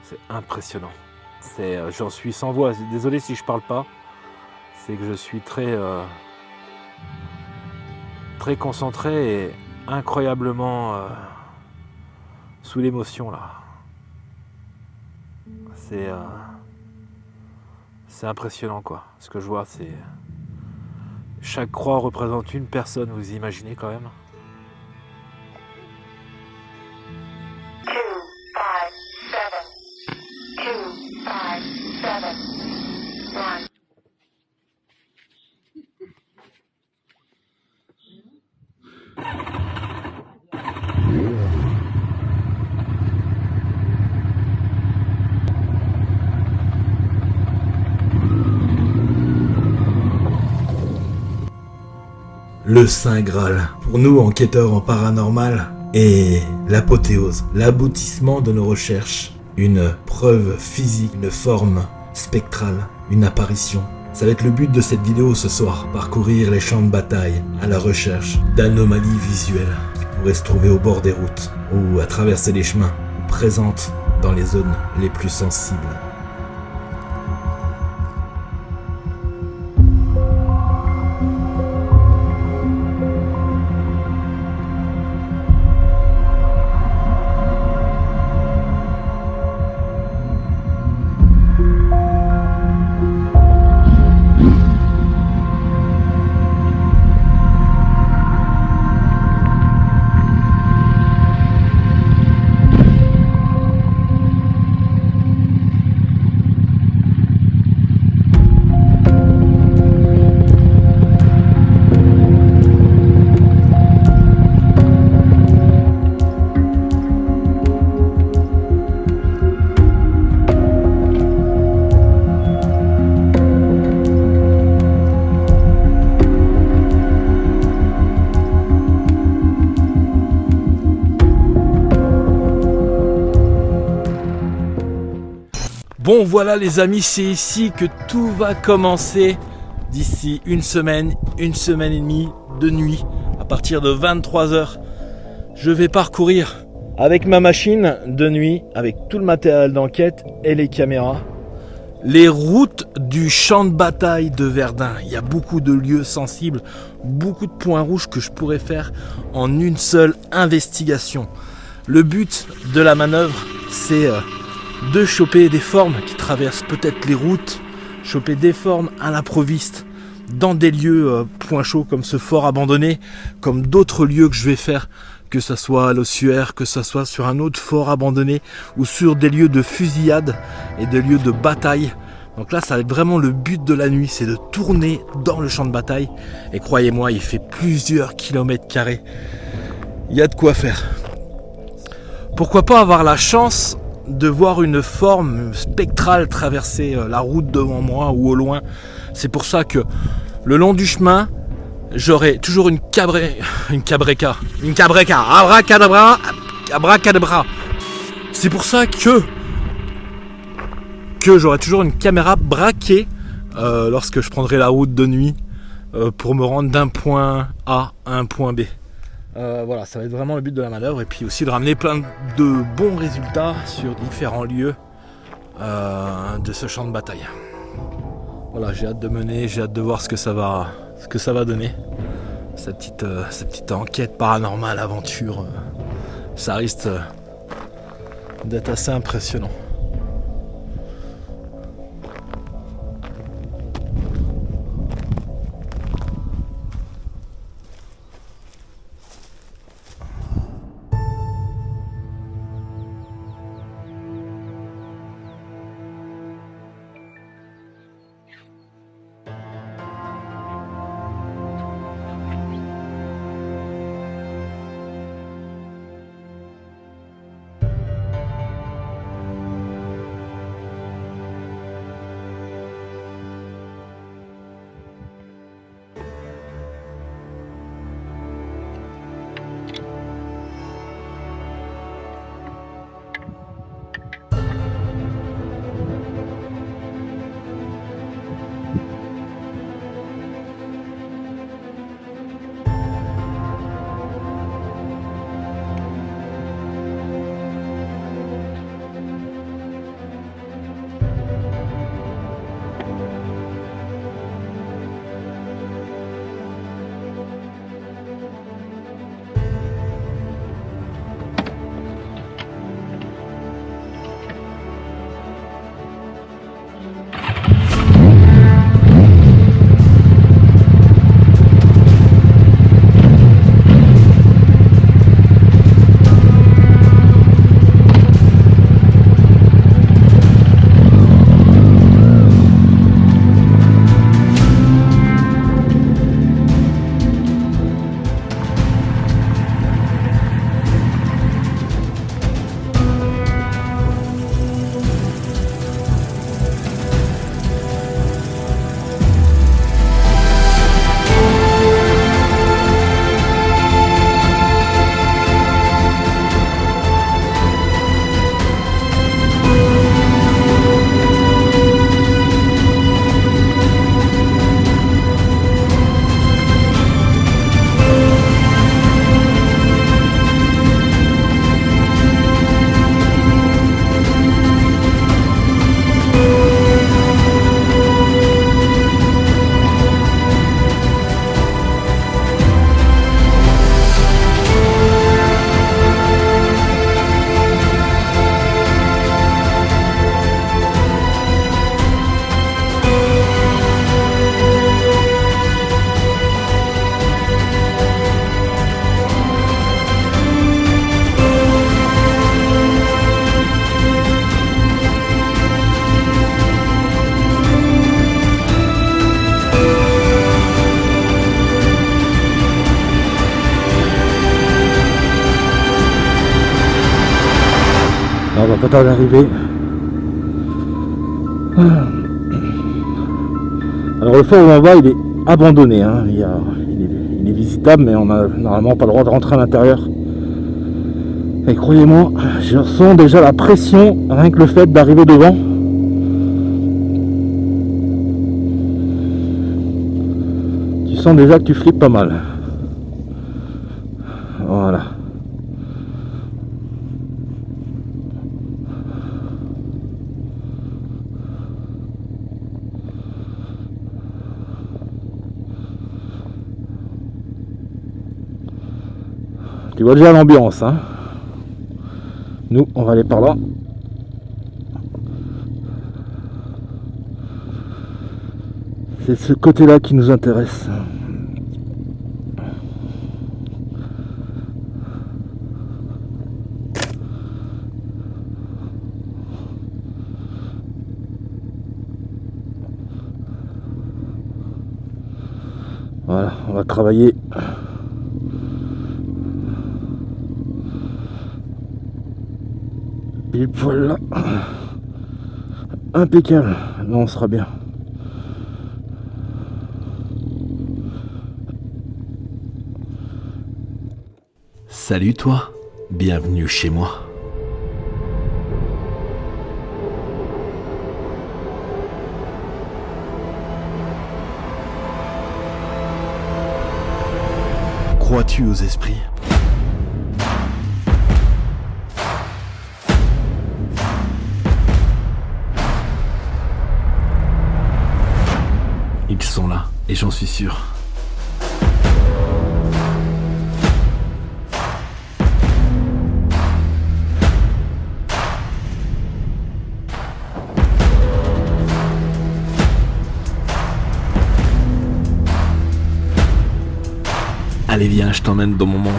C'est impressionnant. J'en suis sans voix. Désolé si je parle pas. C'est que je suis très concentré et incroyablement sous l'émotion là. C'est impressionnant quoi. Ce que je vois, c'est chaque croix représente une personne. Vous imaginez quand même. Le Saint Graal, pour nous enquêteurs en paranormal, est l'apothéose, l'aboutissement de nos recherches. Une preuve physique, une forme spectrale, une apparition. Ça va être le but de cette vidéo ce soir, parcourir les champs de bataille à la recherche d'anomalies visuelles qui pourraient se trouver au bord des routes ou à traverser les chemins, ou présentes dans les zones les plus sensibles. Bon voilà les amis, c'est ici que tout va commencer. D'ici une semaine et demie de nuit, à partir de 23h, je vais parcourir avec ma machine de nuit, avec tout le matériel d'enquête et les caméras, les routes du champ de bataille de Verdun. Il y a beaucoup de lieux sensibles, beaucoup de points rouges que je pourrais faire en une seule investigation. Le but de la manœuvre, c'est de choper des formes qui traversent peut-être les routes, choper des formes à l'improviste dans des lieux point chaud comme ce fort abandonné, comme d'autres lieux que je vais faire, que ce soit à l'ossuaire, que ce soit sur un autre fort abandonné ou sur des lieux de fusillade et des lieux de bataille. Donc là, ça va être vraiment le but de la nuit, c'est de tourner dans le champ de bataille. Et croyez-moi, il fait plusieurs kilomètres carrés. Il y a de quoi faire. Pourquoi pas avoir la chance de voir une forme spectrale traverser la route devant moi ou au loin. C'est pour ça que le long du chemin, j'aurai toujours une cabreka, abracadabra. C'est pour ça que j'aurai toujours une caméra braquée lorsque je prendrai la route de nuit pour me rendre d'un point A à un point B. Voilà, ça va être vraiment le but de la manœuvre, et puis aussi de ramener plein de bons résultats sur différents lieux de ce champ de bataille. Voilà, j'ai hâte de mener, j'ai hâte de voir ce que ça va donner. Cette petite enquête paranormale, aventure, ça risque d'être assez impressionnant. On va pas tarder d'arriver. Alors le fort où on va, il est abandonné, hein. Il est visitable, mais on a normalement pas le droit de rentrer à l'intérieur. Et croyez-moi, je ressens déjà la pression, rien que le fait d'arriver devant. Tu sens déjà que tu flippes pas mal. Voilà. Tu vois déjà l'ambiance, hein. Nous, on va aller par là. C'est ce côté-là qui nous intéresse. Voilà, on va travailler. Pile poil là. Impeccable. Là on sera bien. Salut toi, bienvenue chez moi. Crois-tu aux esprits ? Ils sont là, et j'en suis sûr. Allez viens, je t'emmène dans mon monde.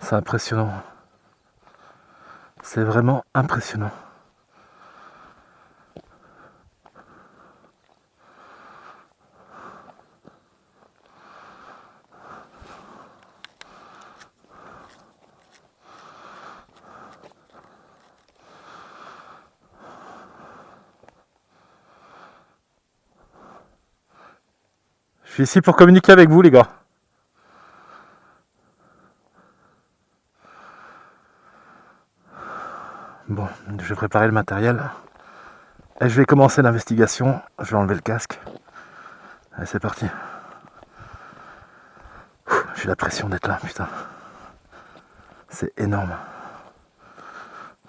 C'est impressionnant. C'est vraiment impressionnant. Je suis ici pour communiquer avec vous, les gars. Bon, je vais préparer le matériel. Et je vais commencer l'investigation. Je vais enlever le casque. Allez, c'est parti. J'ai la pression d'être là, putain. C'est énorme.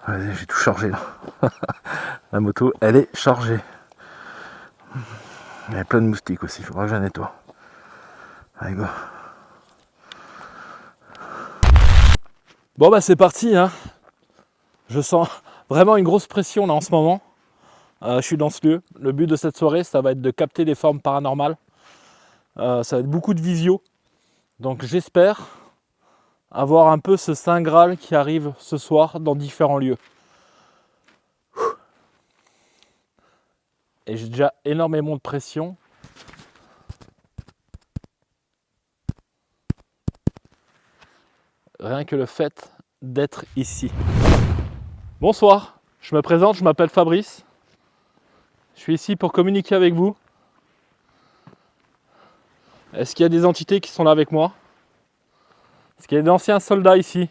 Allez, j'ai tout chargé là. La moto, elle est chargée. Il y a plein de moustiques aussi, il faudra que je la nettoie. Allez, go. Bon bah c'est parti, hein. Je sens vraiment une grosse pression là en ce moment. Je suis dans ce lieu. Le but de cette soirée, ça va être de capter des formes paranormales. Ça va être beaucoup de visio. Donc j'espère avoir un peu ce Saint Graal qui arrive ce soir dans différents lieux. Et j'ai déjà énormément de pression. Rien que le fait d'être ici. Bonsoir, je me présente, je m'appelle Fabrice. Je suis ici pour communiquer avec vous. Est-ce qu'il y a des entités qui sont là avec moi? Est-ce qu'il y a d'anciens soldats ici?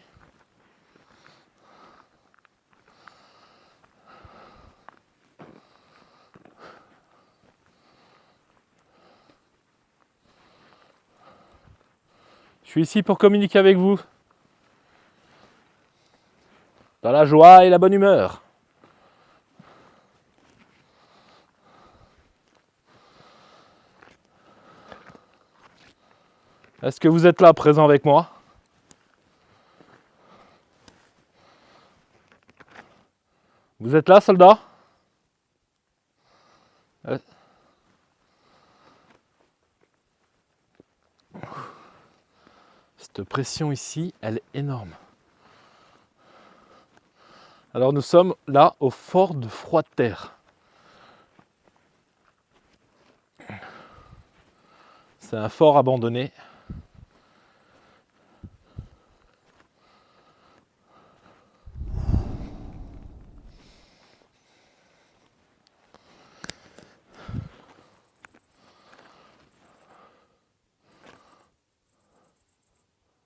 Je suis ici pour communiquer avec vous. Dans la joie et la bonne humeur. Est-ce que vous êtes là, présent avec moi? Vous êtes là, soldats? Cette pression ici, elle est énorme. Alors nous sommes là au fort de Froide-Terre. C'est un fort abandonné.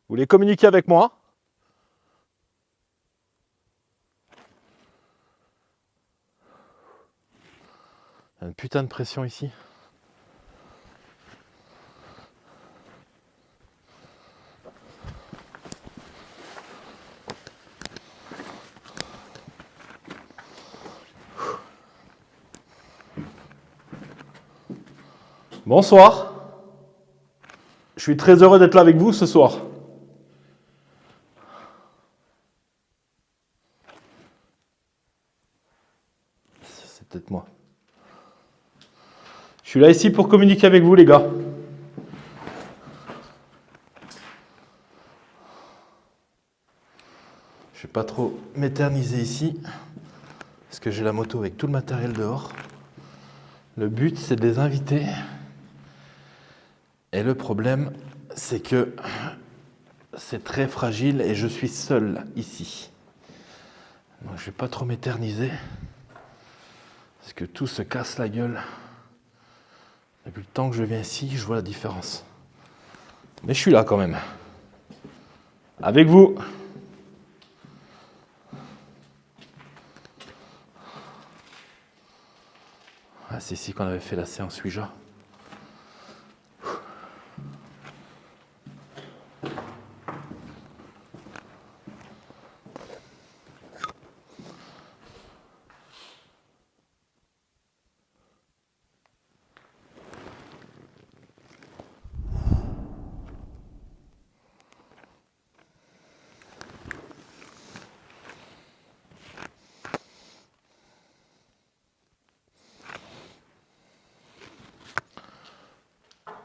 Vous voulez communiquer avec moi? Il y a une putain de pression ici. Bonsoir. Je suis très heureux d'être là avec vous ce soir. C'est peut-être moi. Je suis là ici pour communiquer avec vous les gars. Je vais pas trop m'éterniser ici parce que j'ai la moto avec tout le matériel dehors. Le but c'est de les inviter. Et le problème c'est que c'est très fragile et je suis seul ici. Donc je vais pas trop m'éterniser parce que tout se casse la gueule. Depuis le temps que je viens ici, je vois la différence. Mais je suis là quand même. Avec vous. Ah, c'est ici qu'on avait fait la séance Ouija.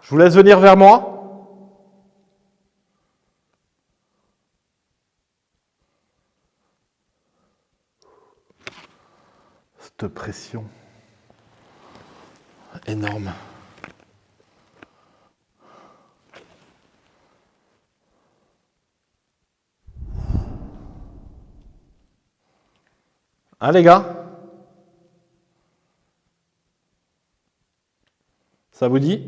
Je vous laisse venir vers moi. Cette pression énorme. Hein les gars? Ça vous dit?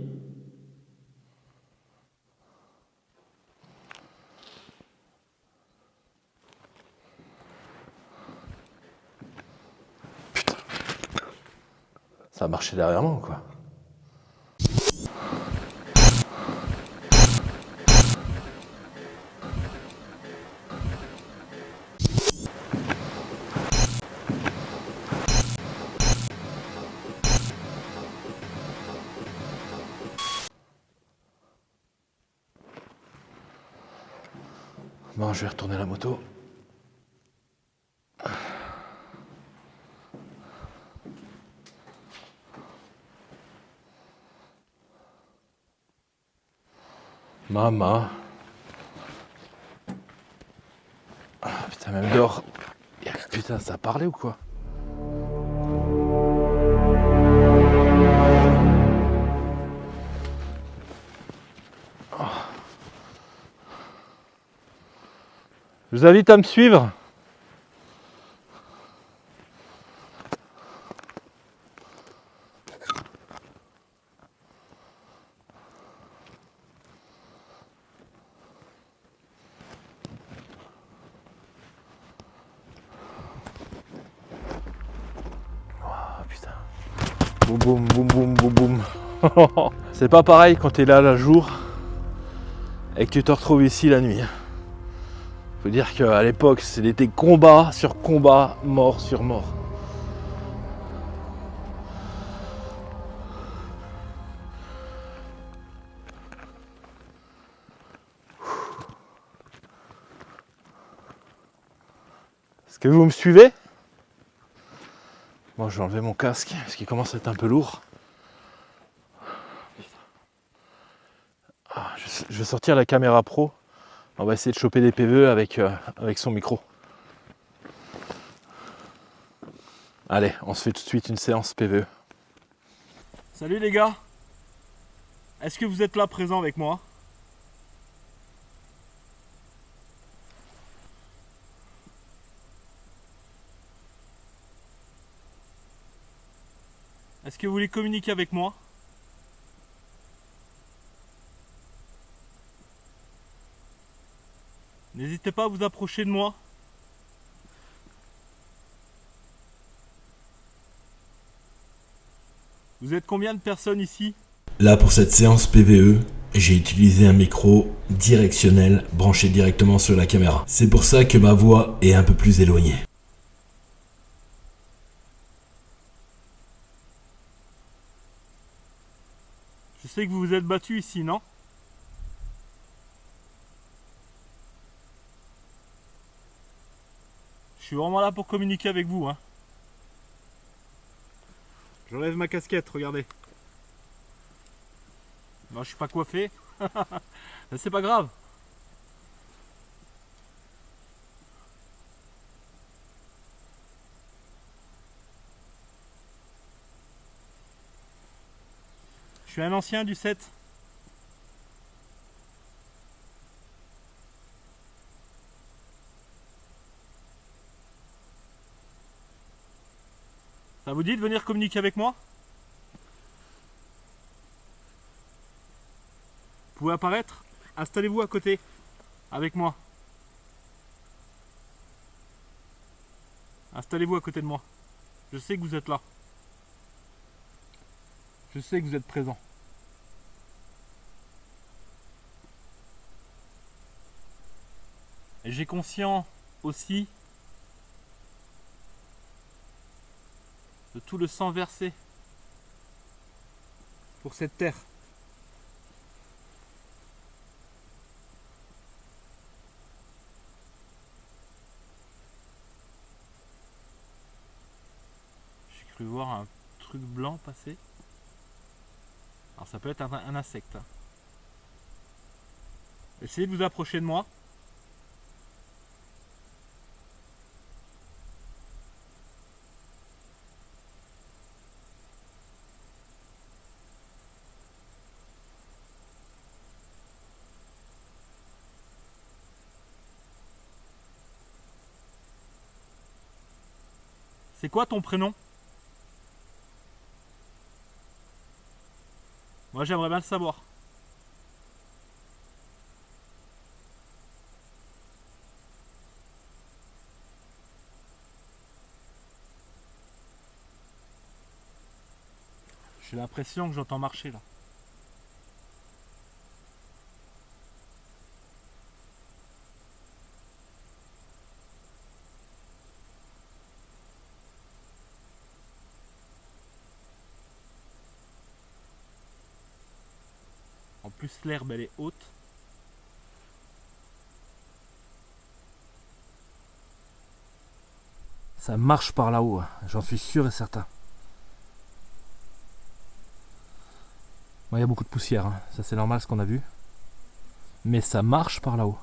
Putain. Ça a marché derrière moi, quoi. Bon, je vais retourner la moto. Maman. Ah, putain, même dehors. Putain, ça a parlé ou quoi? Je vous invite à me suivre. Oh, putain. Boum boum boum boum boum boum. C'est pas pareil quand t'es là le jour et que tu te retrouves ici la nuit. Faut dire qu'à l'époque, c'était combat sur combat, mort sur mort. Est-ce que vous me suivez? Bon, je vais enlever mon casque parce qu'il commence à être un peu lourd. Ah, je vais sortir la caméra pro On va essayer de choper des PVE avec son micro. Allez, on se fait tout de suite une séance PVE. Salut les gars. Est-ce que vous êtes là présents avec moi? Est-ce que vous voulez communiquer avec moi? N'hésitez pas à vous approcher de moi. Vous êtes combien de personnes ici? Là, pour cette séance PVE, j'ai utilisé un micro directionnel branché directement sur la caméra. C'est pour ça que ma voix est un peu plus éloignée. Je sais que vous vous êtes battu ici, non? Je suis vraiment là pour communiquer avec vous, hein. J'enlève ma casquette, regardez. Moi, je suis pas coiffé. C'est pas grave. Je suis un ancien du 7. Ça vous dit de venir communiquer avec moi? Vous pouvez apparaître? Installez-vous à côté, avec moi. Installez-vous à côté de moi. Je sais que vous êtes là. Je sais que vous êtes présent. Et j'ai conscience aussi de tout le sang versé pour cette terre. J'ai cru voir un truc blanc passer. Alors ça peut être un insecte. Essayez de vous approcher de moi. C'est quoi ton prénom? Moi j'aimerais bien le savoir. J'ai l'impression que j'entends marcher là. En plus l'herbe elle est haute. Ça marche par là-haut, j'en suis sûr et certain. Bon, il y a beaucoup de poussière, hein. Ça c'est normal ce qu'on a vu. Mais ça marche par là-haut.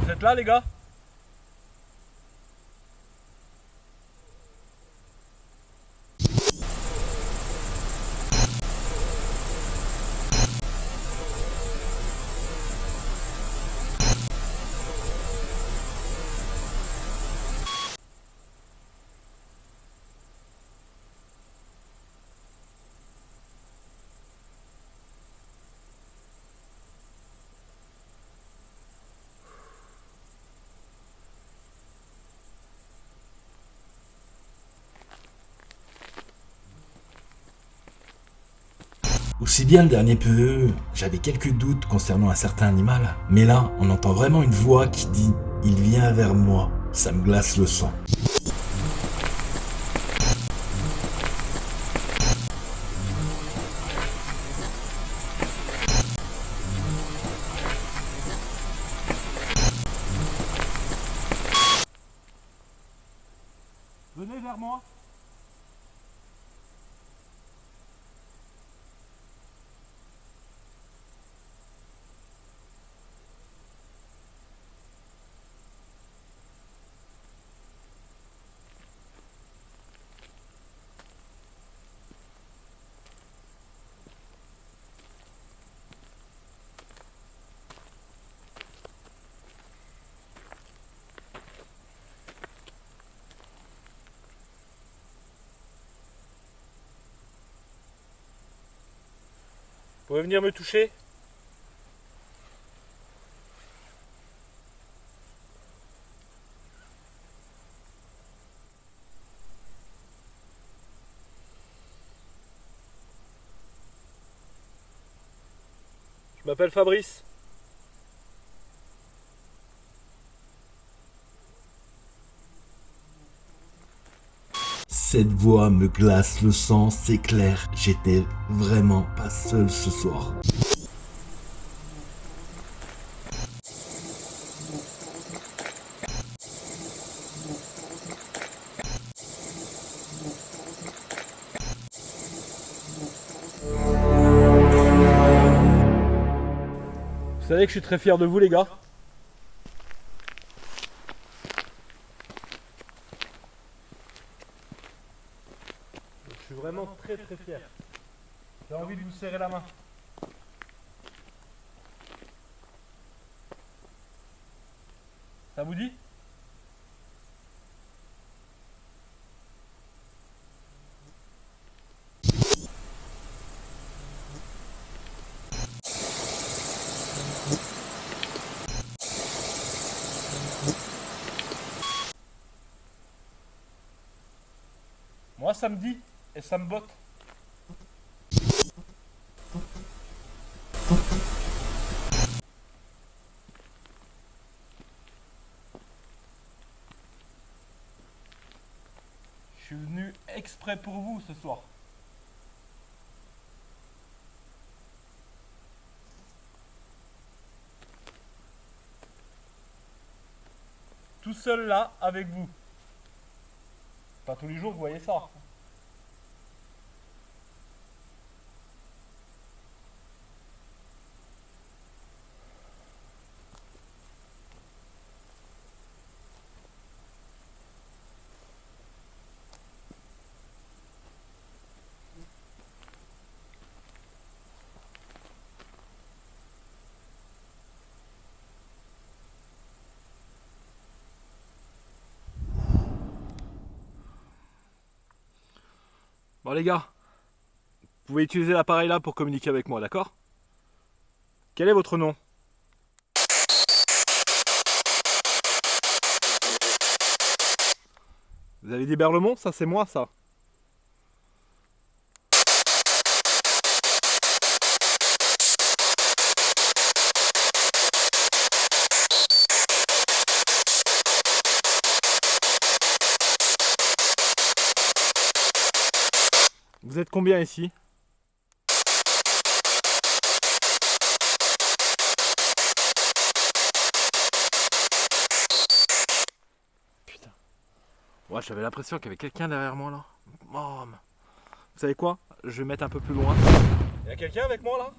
Vous êtes là les gars? Aussi bien le dernier PVE, j'avais quelques doutes concernant un certain animal, mais là, on entend vraiment une voix qui dit « Il vient vers moi ». Ça me glace le sang. Venez vers moi. pouvez venir me toucher? Je m'appelle Fabrice. Cette voix me glace le sang, c'est clair. J'étais vraiment pas seul ce soir. Vous savez que je suis très fier de vous, les gars. Je suis vraiment très fier. J'ai envie de vous serrer la main. Ça vous dit? Moi, ça me dit et ça me botte. Je suis venu exprès pour vous ce soir. Tout seul là, avec vous. Pas tous les jours, vous voyez ça. Bon les gars, vous pouvez utiliser l'appareil là pour communiquer avec moi, d'accord? Quel est votre nom? Vous avez dit Berlemont? Ça c'est moi ça. Vous êtes combien ici? Putain. Ouais, j'avais l'impression qu'il y avait quelqu'un derrière moi là. Oh, vous savez quoi? Je vais mettre un peu plus loin. Il y a quelqu'un avec moi là?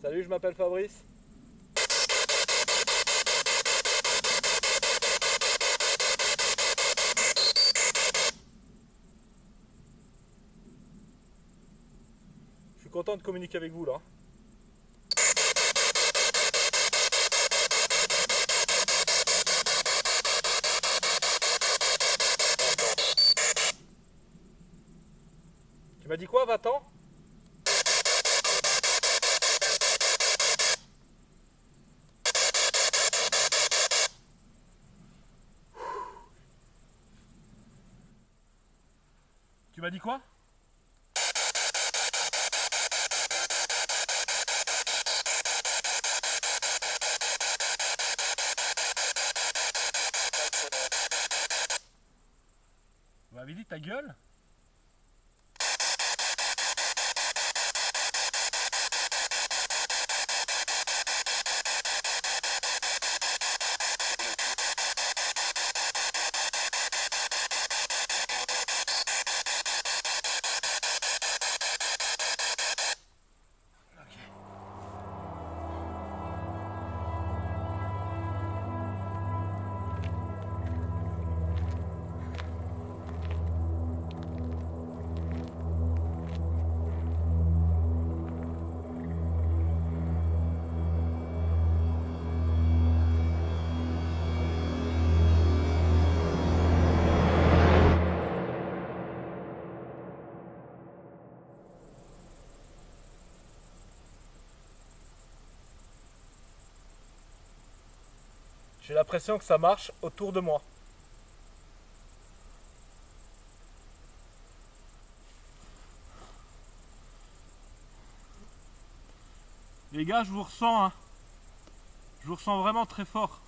Salut, je m'appelle Fabrice. Je suis content de communiquer avec vous là. Tu m'as dit quoi, va-t'en? Tu m'as dit quoi? Vous m'avez dit ta gueule? J'ai l'impression que ça marche autour de moi. Les gars, je vous ressens, hein. Je vous ressens vraiment très fort.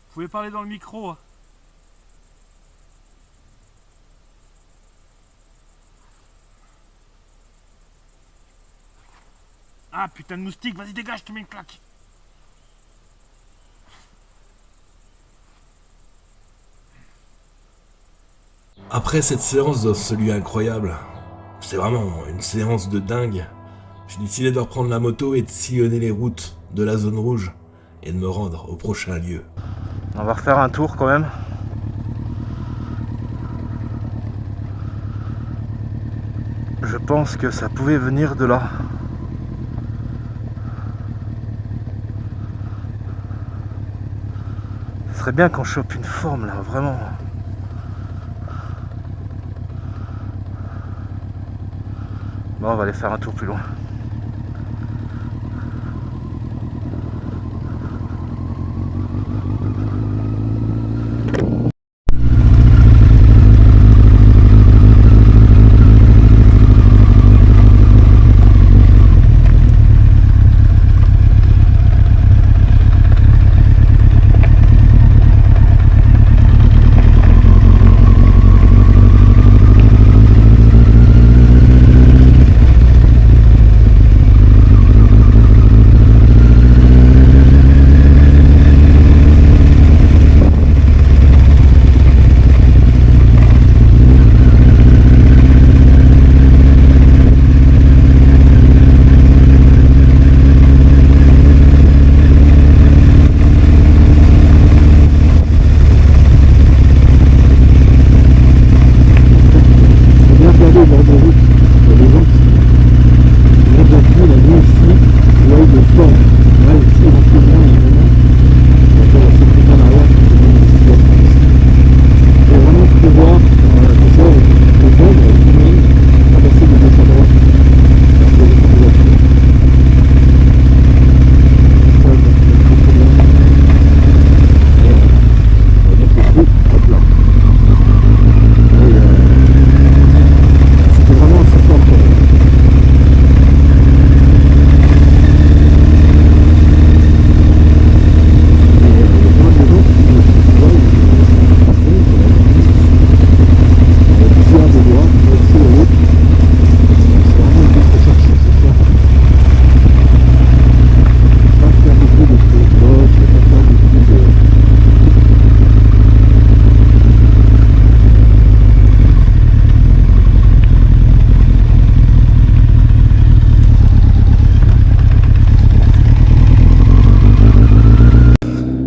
Vous pouvez parler dans le micro, hein. Ah putain de moustique, vas-y dégage, je te mets une claque. Après cette séance de celui incroyable, c'est vraiment une séance de dingue, j'ai décidé de reprendre la moto et de sillonner les routes de la zone rouge et de me rendre au prochain lieu. On va refaire un tour quand même. Je pense que ça pouvait venir de là. Ce serait bien qu'on chope une forme là, vraiment. Bon, on va aller faire un tour plus loin.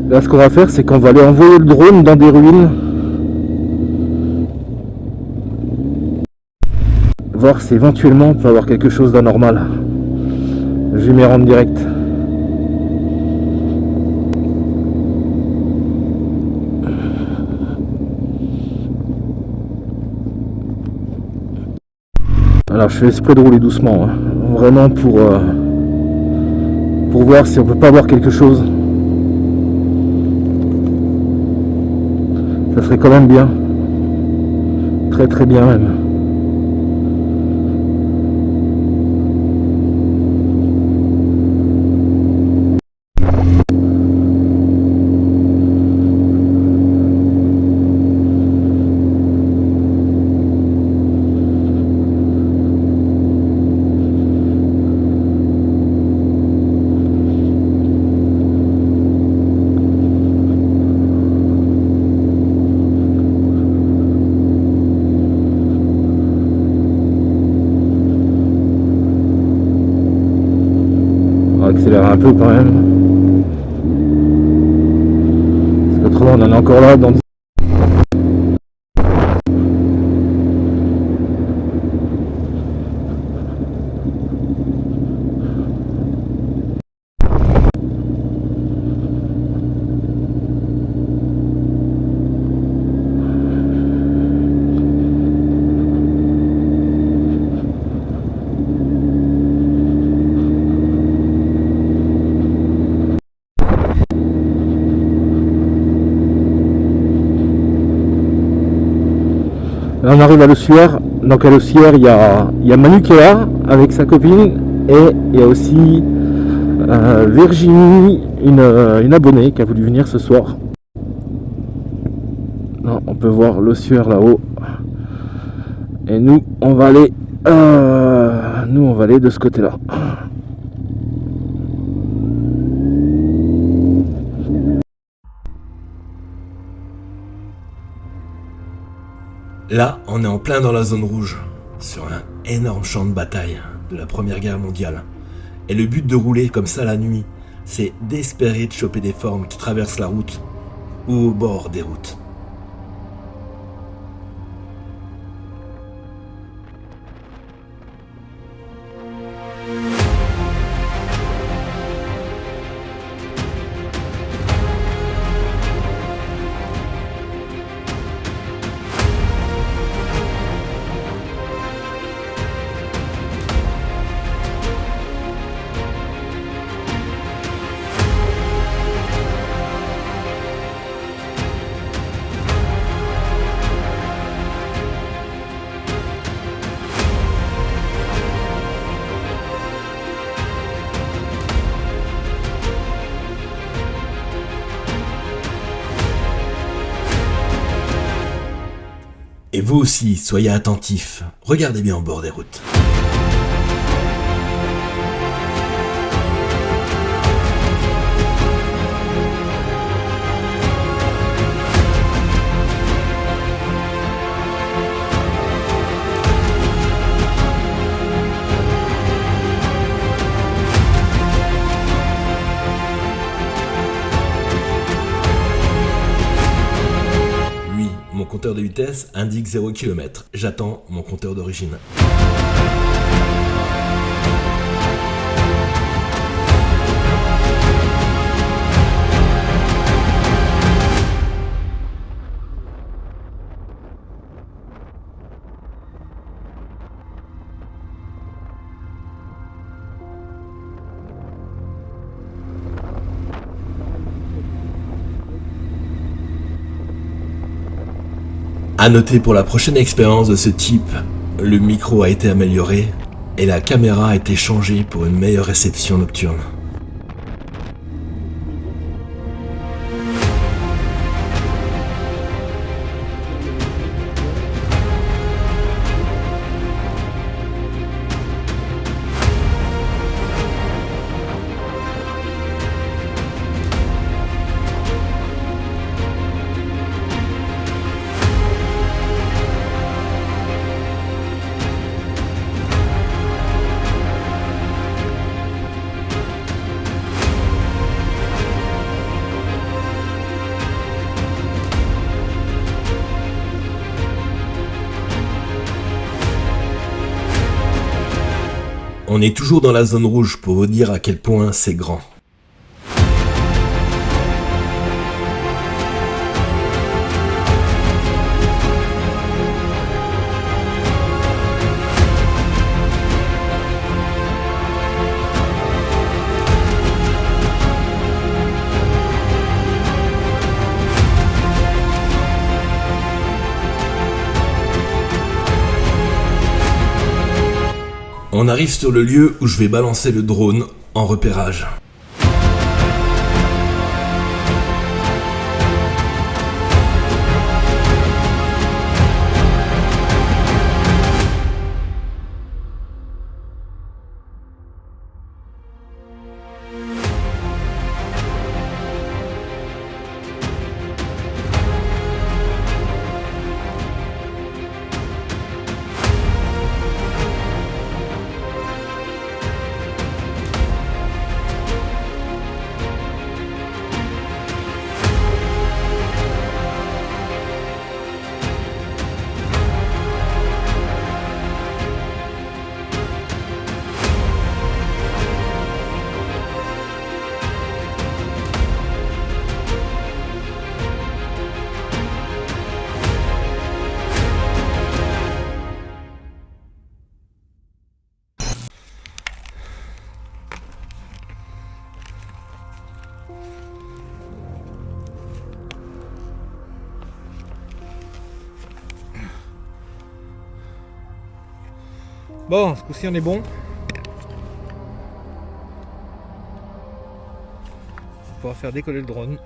Là, ce qu'on va faire, c'est qu'on va aller envoyer le drone dans des ruines. Voir si éventuellement on peut avoir quelque chose d'anormal. Je vais m'y rendre direct. Alors, je fais exprès de rouler doucement, hein. Vraiment pour voir si on peut pas voir quelque chose. Ça serait quand même bien. Très très bien même. Accélérer un peu quand même, parce qu'autrement on en est encore là dans Là, on arrive à l'ossuaire. Donc à l'ossuaire, il y a Manu qui est là avec sa copine. Et il y a aussi Virginie, une abonnée qui a voulu venir ce soir. Non, on peut voir l'ossuaire là-haut. Et nous, on va aller de ce côté-là. Là, on est en plein dans la zone rouge, sur un énorme champ de bataille de la Première Guerre mondiale. Et le but de rouler comme ça la nuit, c'est d'espérer de choper des formes qui traversent la route ou au bord des routes. Et vous aussi, soyez attentifs, regardez bien au bord des routes. Mon compteur de vitesse indique 0 km. J'attends mon compteur d'origine. À noter pour la prochaine expérience de ce type, le micro a été amélioré et la caméra a été changée pour une meilleure réception nocturne. On est toujours dans la zone rouge pour vous dire à quel point c'est grand. On arrive sur le lieu où je vais balancer le drone en repérage. Bon, ce coup-ci on est bon. On va pouvoir faire décoller le drone.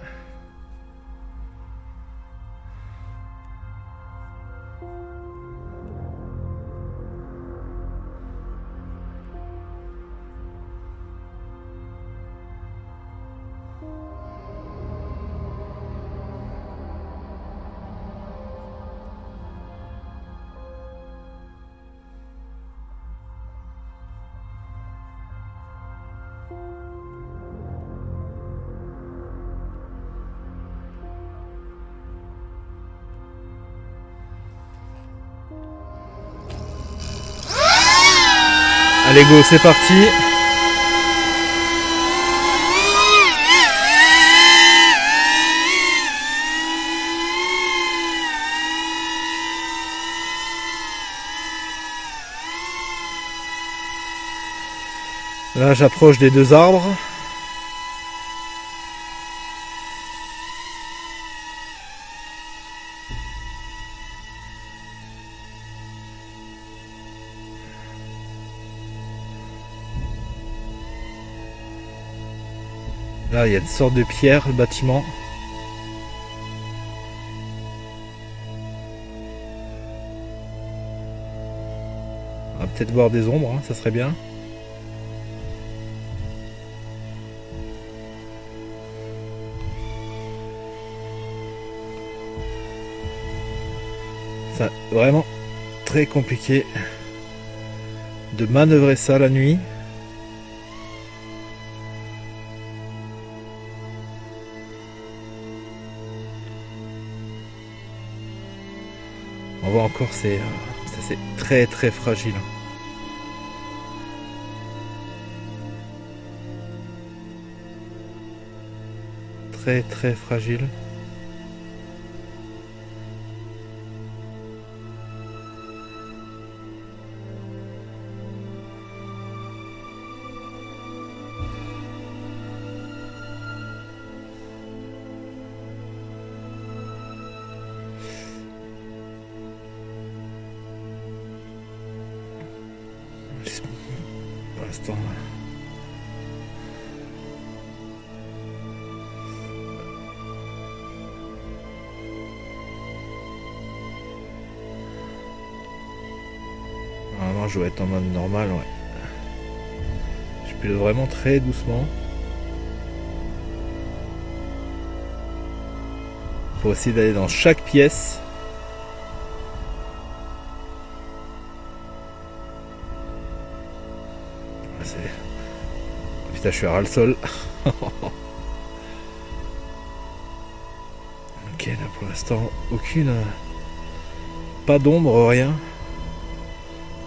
Allez go, c'est parti. Là j'approche des 2 arbres. Là, il y a une sorte de pierre, le bâtiment. On va peut-être voir des ombres, hein, ça serait bien. C'est vraiment très compliqué de manœuvrer ça la nuit. On voit encore, c'est très très fragile. Très très fragile. Pour l'instant. Normalement je dois être en mode normal, ouais. Je pilote vraiment très doucement. Pour essayer d'aller dans chaque pièce. Putain, je suis à ras le sol. Ok, là pour l'instant, aucune. Pas d'ombre, rien.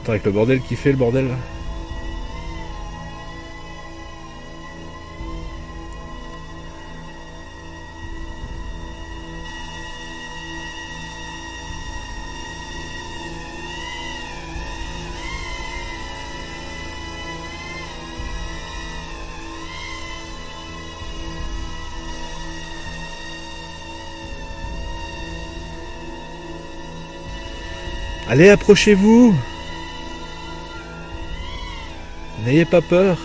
Attends, avec le bordel qui fait le bordel là. Allez, approchez-vous. N'ayez pas peur.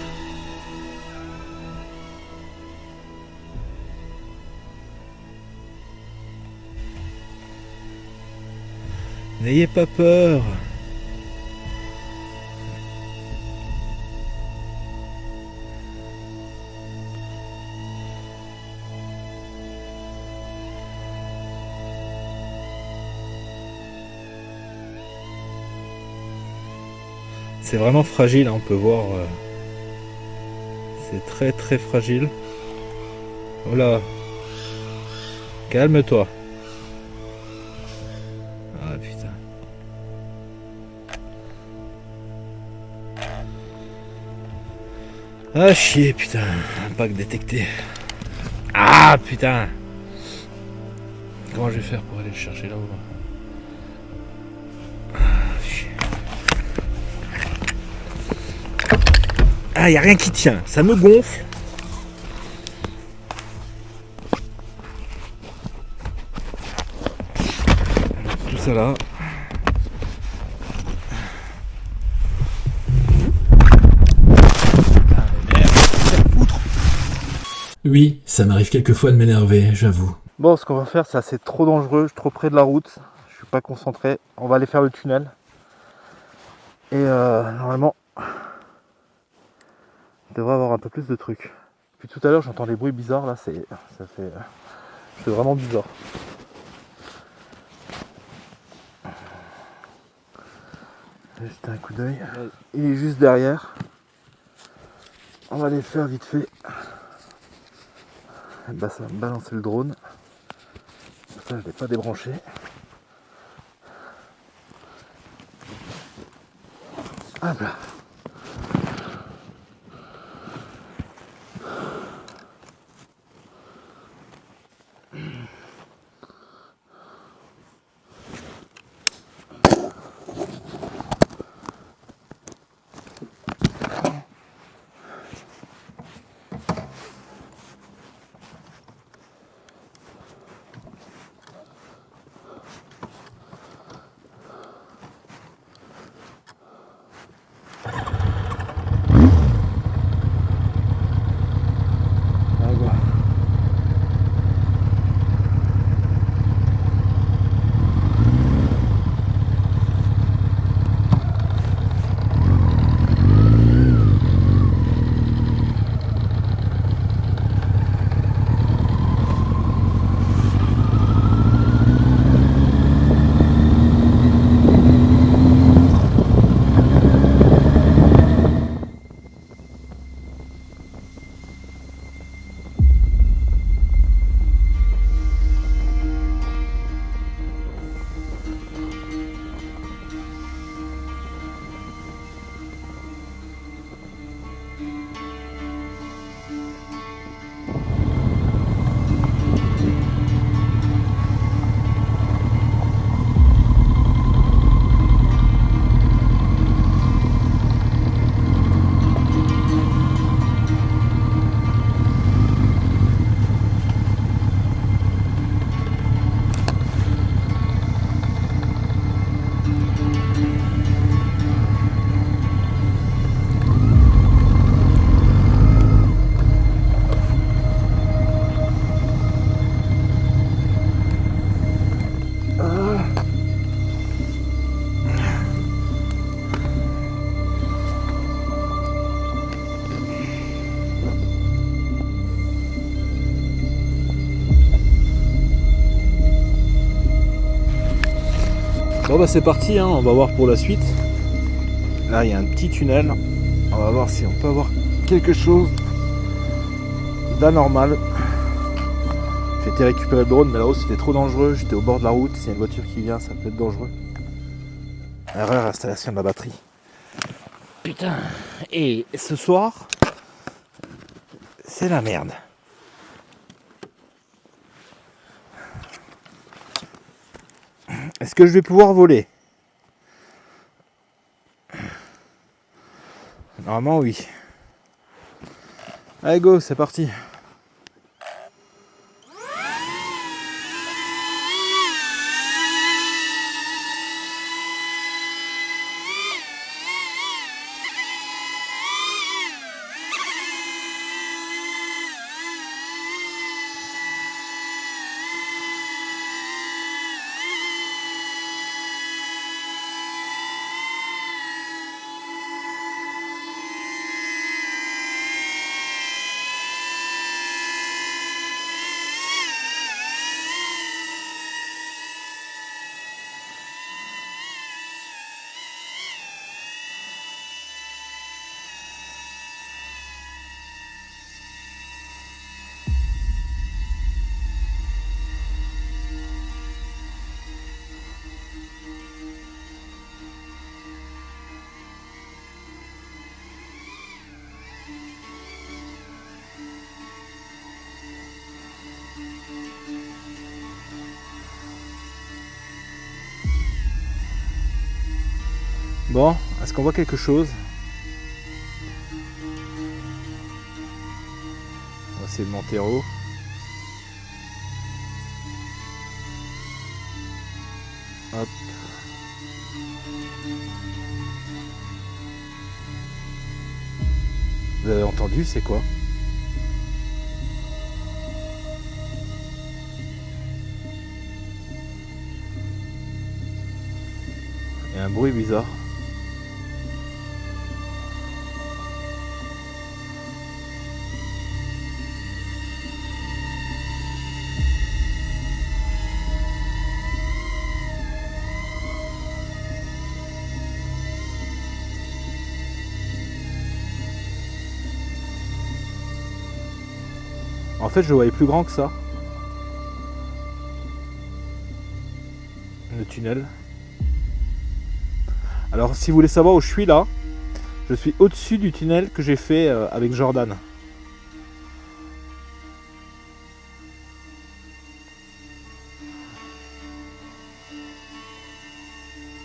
N'ayez pas peur. C'est vraiment fragile, hein, on peut voir. C'est très très fragile. Oh là. Calme-toi. Ah putain. Ah chier putain. Impact détecté. Ah putain. Comment je vais faire pour aller le chercher là-haut là? Ah, y a rien qui tient, ça me gonfle. Tout ça là. Oui, ça m'arrive quelquefois de m'énerver, j'avoue. Bon, ce qu'on va faire, c'est trop dangereux, je suis trop près de la route, je suis pas concentré. On va aller faire le tunnel. Et normalement, on devrait avoir un peu plus de trucs. Puis tout à l'heure, j'entends des bruits bizarres là, c'est vraiment bizarre. Juste un coup d'œil. Il est juste derrière. On va aller faire vite fait. Et bah, ça va me balancer le drone. Ça, je l'ai pas débranché. Hop là. Bon bah c'est parti, hein, on va voir pour la suite. Là il y a un petit tunnel. On va voir si on peut avoir quelque chose d'anormal. J'ai été récupérer le drone, mais là-haut c'était trop dangereux. J'étais au bord de la route. S'il y a une voiture qui vient, ça peut être dangereux. Erreur, installation de la batterie. Putain. Et ce soir, c'est la merde. Est-ce que je vais pouvoir voler? Normalement oui. Allez go, c'est parti. Bon, est-ce qu'on voit quelque chose? On va essayer de monter en haut. Hop. Vous avez entendu, c'est quoi? y a un bruit bizarre. En fait, je le voyais plus grand que ça. Le tunnel. Alors, si vous voulez savoir où je suis là, je suis au-dessus du tunnel que j'ai fait avec Jordan.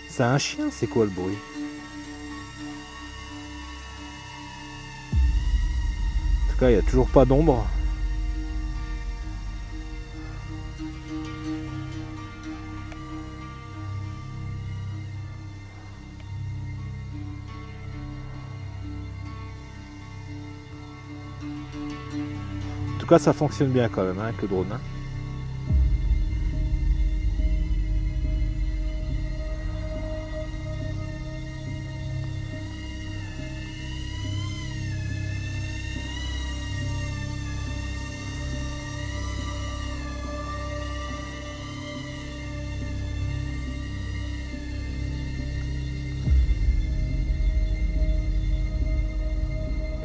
C'est un chien, c'est quoi le bruit? En tout cas, il n'y a toujours pas d'ombre. En tout cas, ça fonctionne bien quand même hein, avec le drone. Hein.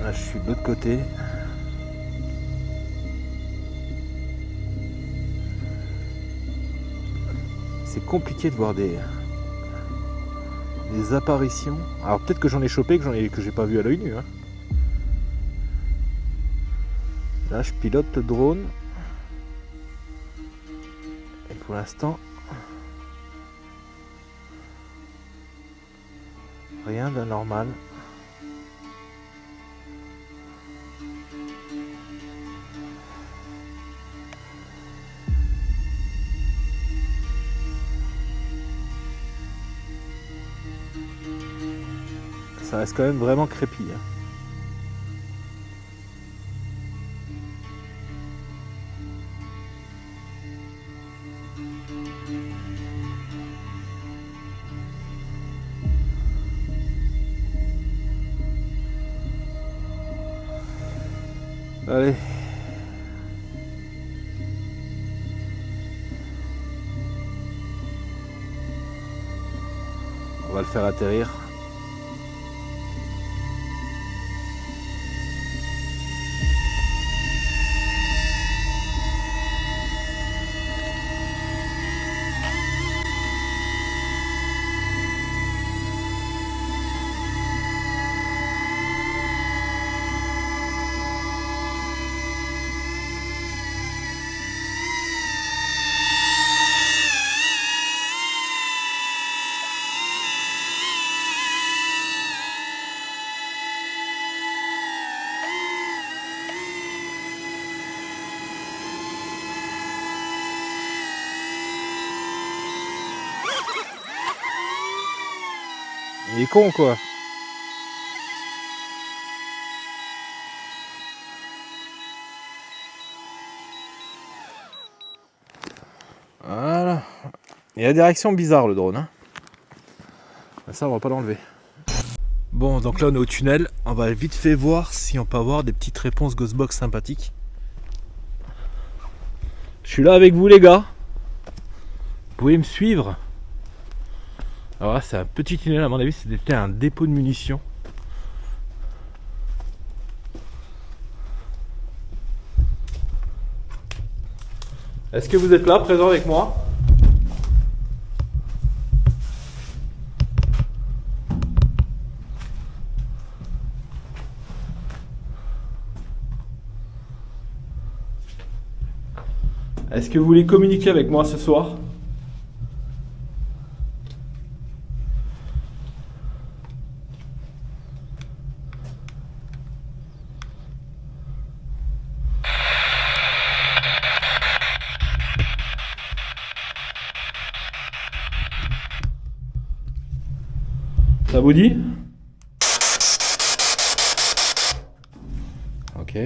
Là, je suis de l'autre côté. C'est compliqué de voir des apparitions. Alors peut-être que j'en ai chopé, que j'ai pas vu à l'œil nu. Hein. Là, je pilote le drone. Et pour l'instant, rien d'anormal. Ça reste quand même vraiment crépi. Hein. Allez. On va le faire atterrir. Il est con quoi. Voilà. Il y a la direction bizarre le drone. Hein. Ça on va pas l'enlever. Bon donc là on est au tunnel. On va vite fait voir si on peut avoir des petites réponses Ghostbox sympathiques. Je suis là avec vous les gars. Vous pouvez me suivre. Alors là c'est un petit tunnel, à mon avis c'était un dépôt de munitions. Est-ce que vous êtes là, présent avec moi? Est-ce que vous voulez communiquer avec moi ce soir? Ça vous dit? Ok.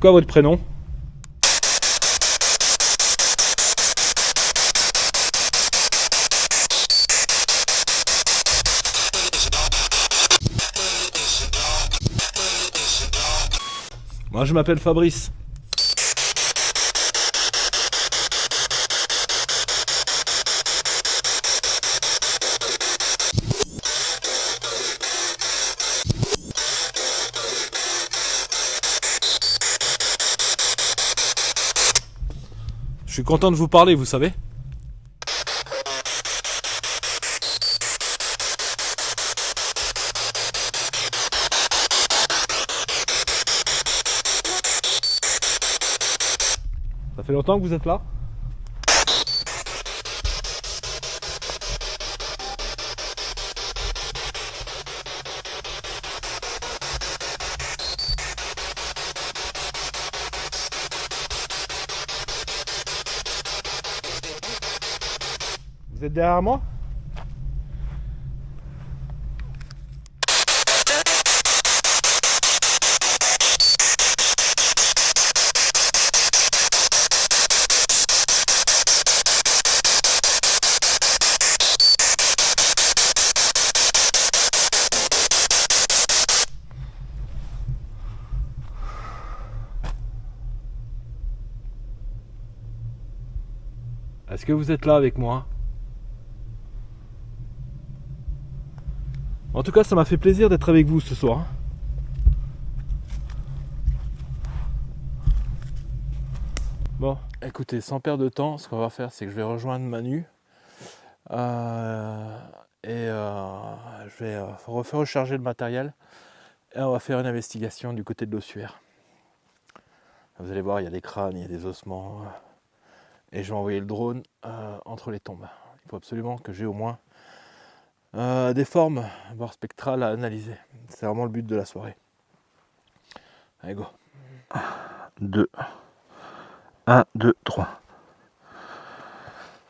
quoi votre prénom? Moi je m'appelle Fabrice. Je suis content de vous parler, vous savez. Ça fait longtemps que vous êtes là? Vous êtes derrière moi? Est-ce que vous êtes là avec moi? En tout cas, ça m'a fait plaisir d'être avec vous ce soir. Bon, écoutez, sans perdre de temps, ce qu'on va faire, c'est que je vais rejoindre Manu. Je vais refaire recharger le matériel. Et on va faire une investigation du côté de l'ossuaire. Vous allez voir, il y a des crânes, il y a des ossements. Et je vais envoyer le drone entre les tombes. Il faut absolument que j'ai au moins des formes, voire spectrales à analyser. C'est vraiment le but de la soirée. Allez, go. 2. 1, 2, 3.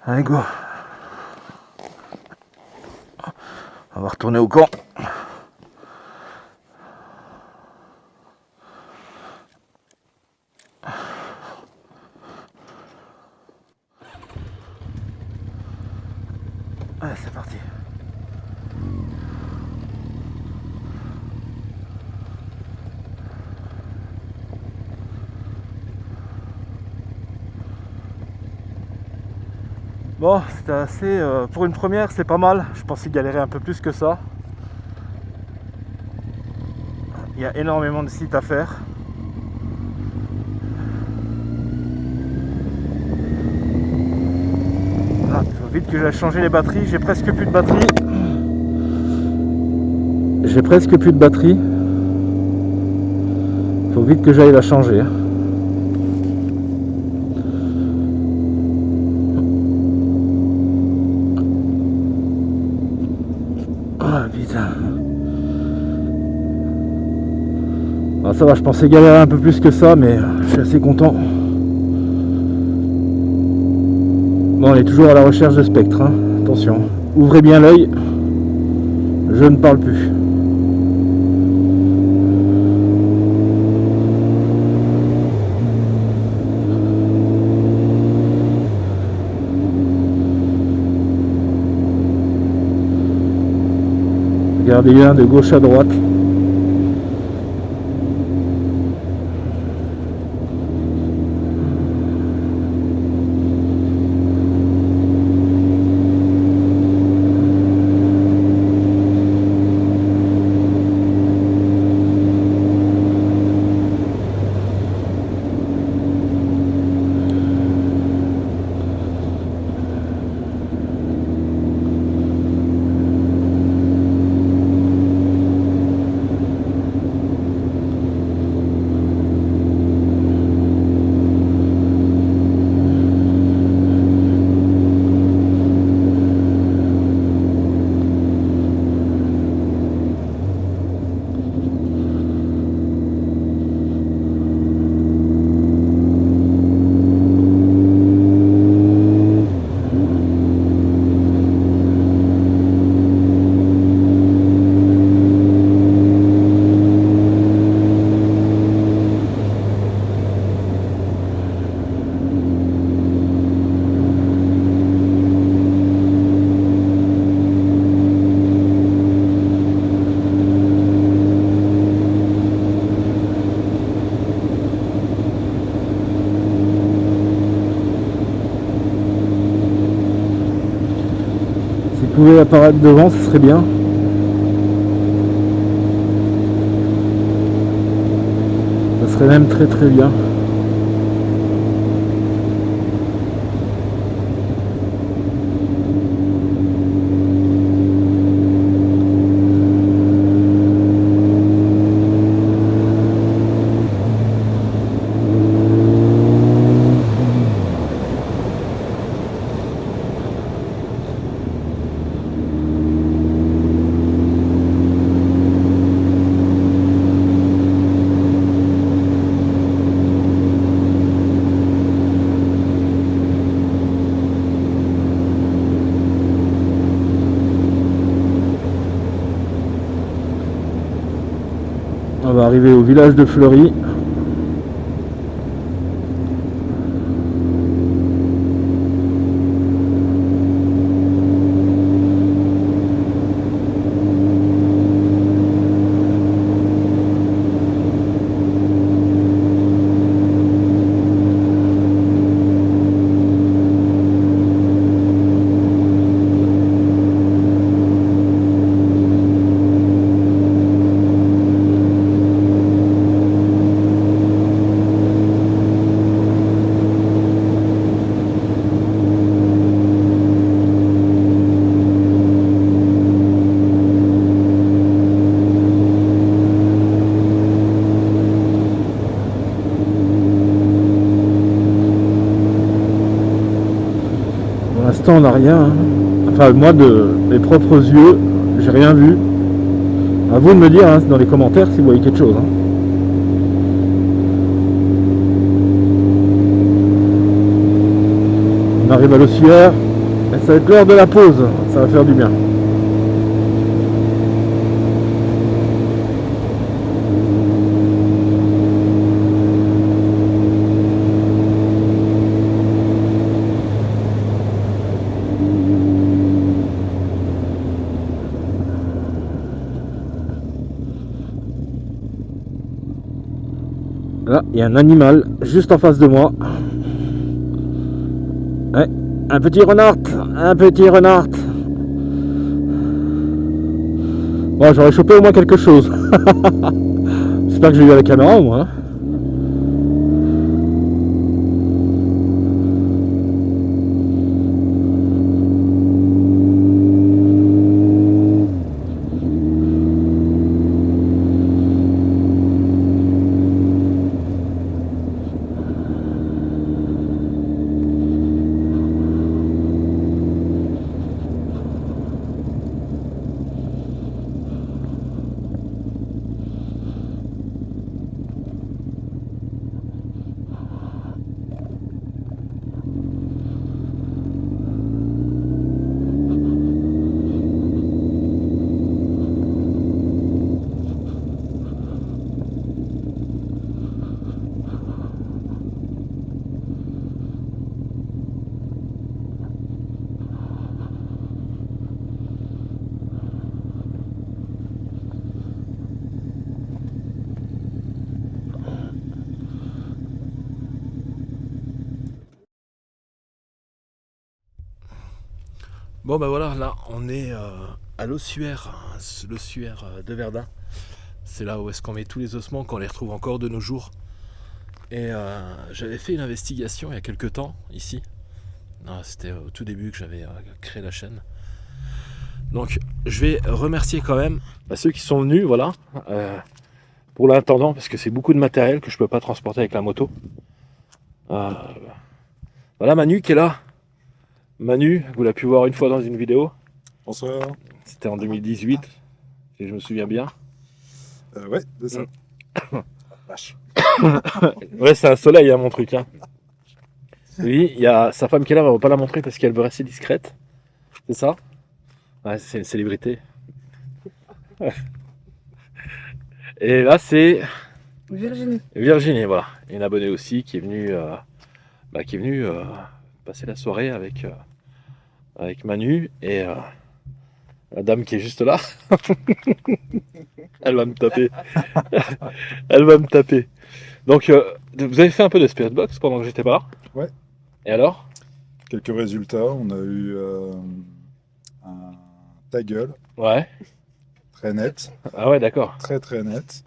Allez, go. On va retourner au camp. Allez, c'est parti. Bon, c'était assez... pour une première, c'est pas mal. Je pensais galérer un peu plus que ça. Il y a énormément de sites à faire. Ah, il faut vite que j'aille changer les batteries. J'ai presque plus de batterie. Il faut vite que j'aille la changer. Ah putain. Ah, ça va, je pensais galérer un peu plus que ça, mais je suis assez content. Bon, on est toujours à la recherche de spectres, hein. Attention, ouvrez bien l'œil. Je ne parle plus. Regardez bien de gauche à droite. pouvait apparaître devant, ce serait bien. Ça serait même très très bien. On va arriver au village de Fleury. Pour l'instant on n'a rien, hein. Enfin moi de mes propres yeux, j'ai rien vu. À vous de me dire hein, dans les commentaires si vous voyez quelque chose. Hein. On arrive à l'ossuaire, et ça va être l'heure de la pause, ça va faire du bien. Là, il y a un animal juste en face de moi. Ouais, un petit renard, un petit renard. Bon, j'aurais chopé au moins quelque chose. J'espère que j'ai eu à la caméra au moins. Hein. Bon ben voilà, là on est à l'ossuaire, l'ossuaire de Verdun. C'est là où est-ce qu'on met tous les ossements, qu'on les retrouve encore de nos jours. Et j'avais fait une investigation il y a quelques temps ici. C'était au tout début que j'avais créé la chaîne. Donc je vais remercier quand même ceux qui sont venus, voilà, pour l'intendant, parce que c'est beaucoup de matériel que je peux pas transporter avec la moto. Voilà Manu qui est là. Manu, vous l'avez pu voir une fois dans une vidéo. Bonsoir. C'était en 2018, si je me souviens bien. Ouais, c'est ça. Vache. Ouais, c'est un soleil, hein, mon truc. Hein. Oui, il y a sa femme qui est là, on va pas la montrer parce qu'elle veut rester discrète. C'est ça? Ouais, c'est une célébrité. Et là, c'est Virginie. Virginie, voilà. Une abonnée aussi qui est venue, passer la soirée avec Manu et la dame qui est juste là. Elle va me taper. Elle va me taper. Donc, vous avez fait un peu de Spirit Box pendant que j'étais pas là? Ouais. Et alors? Quelques résultats. On a eu un ta gueule, Ouais. très nette, Ah ouais, d'accord. très très nette.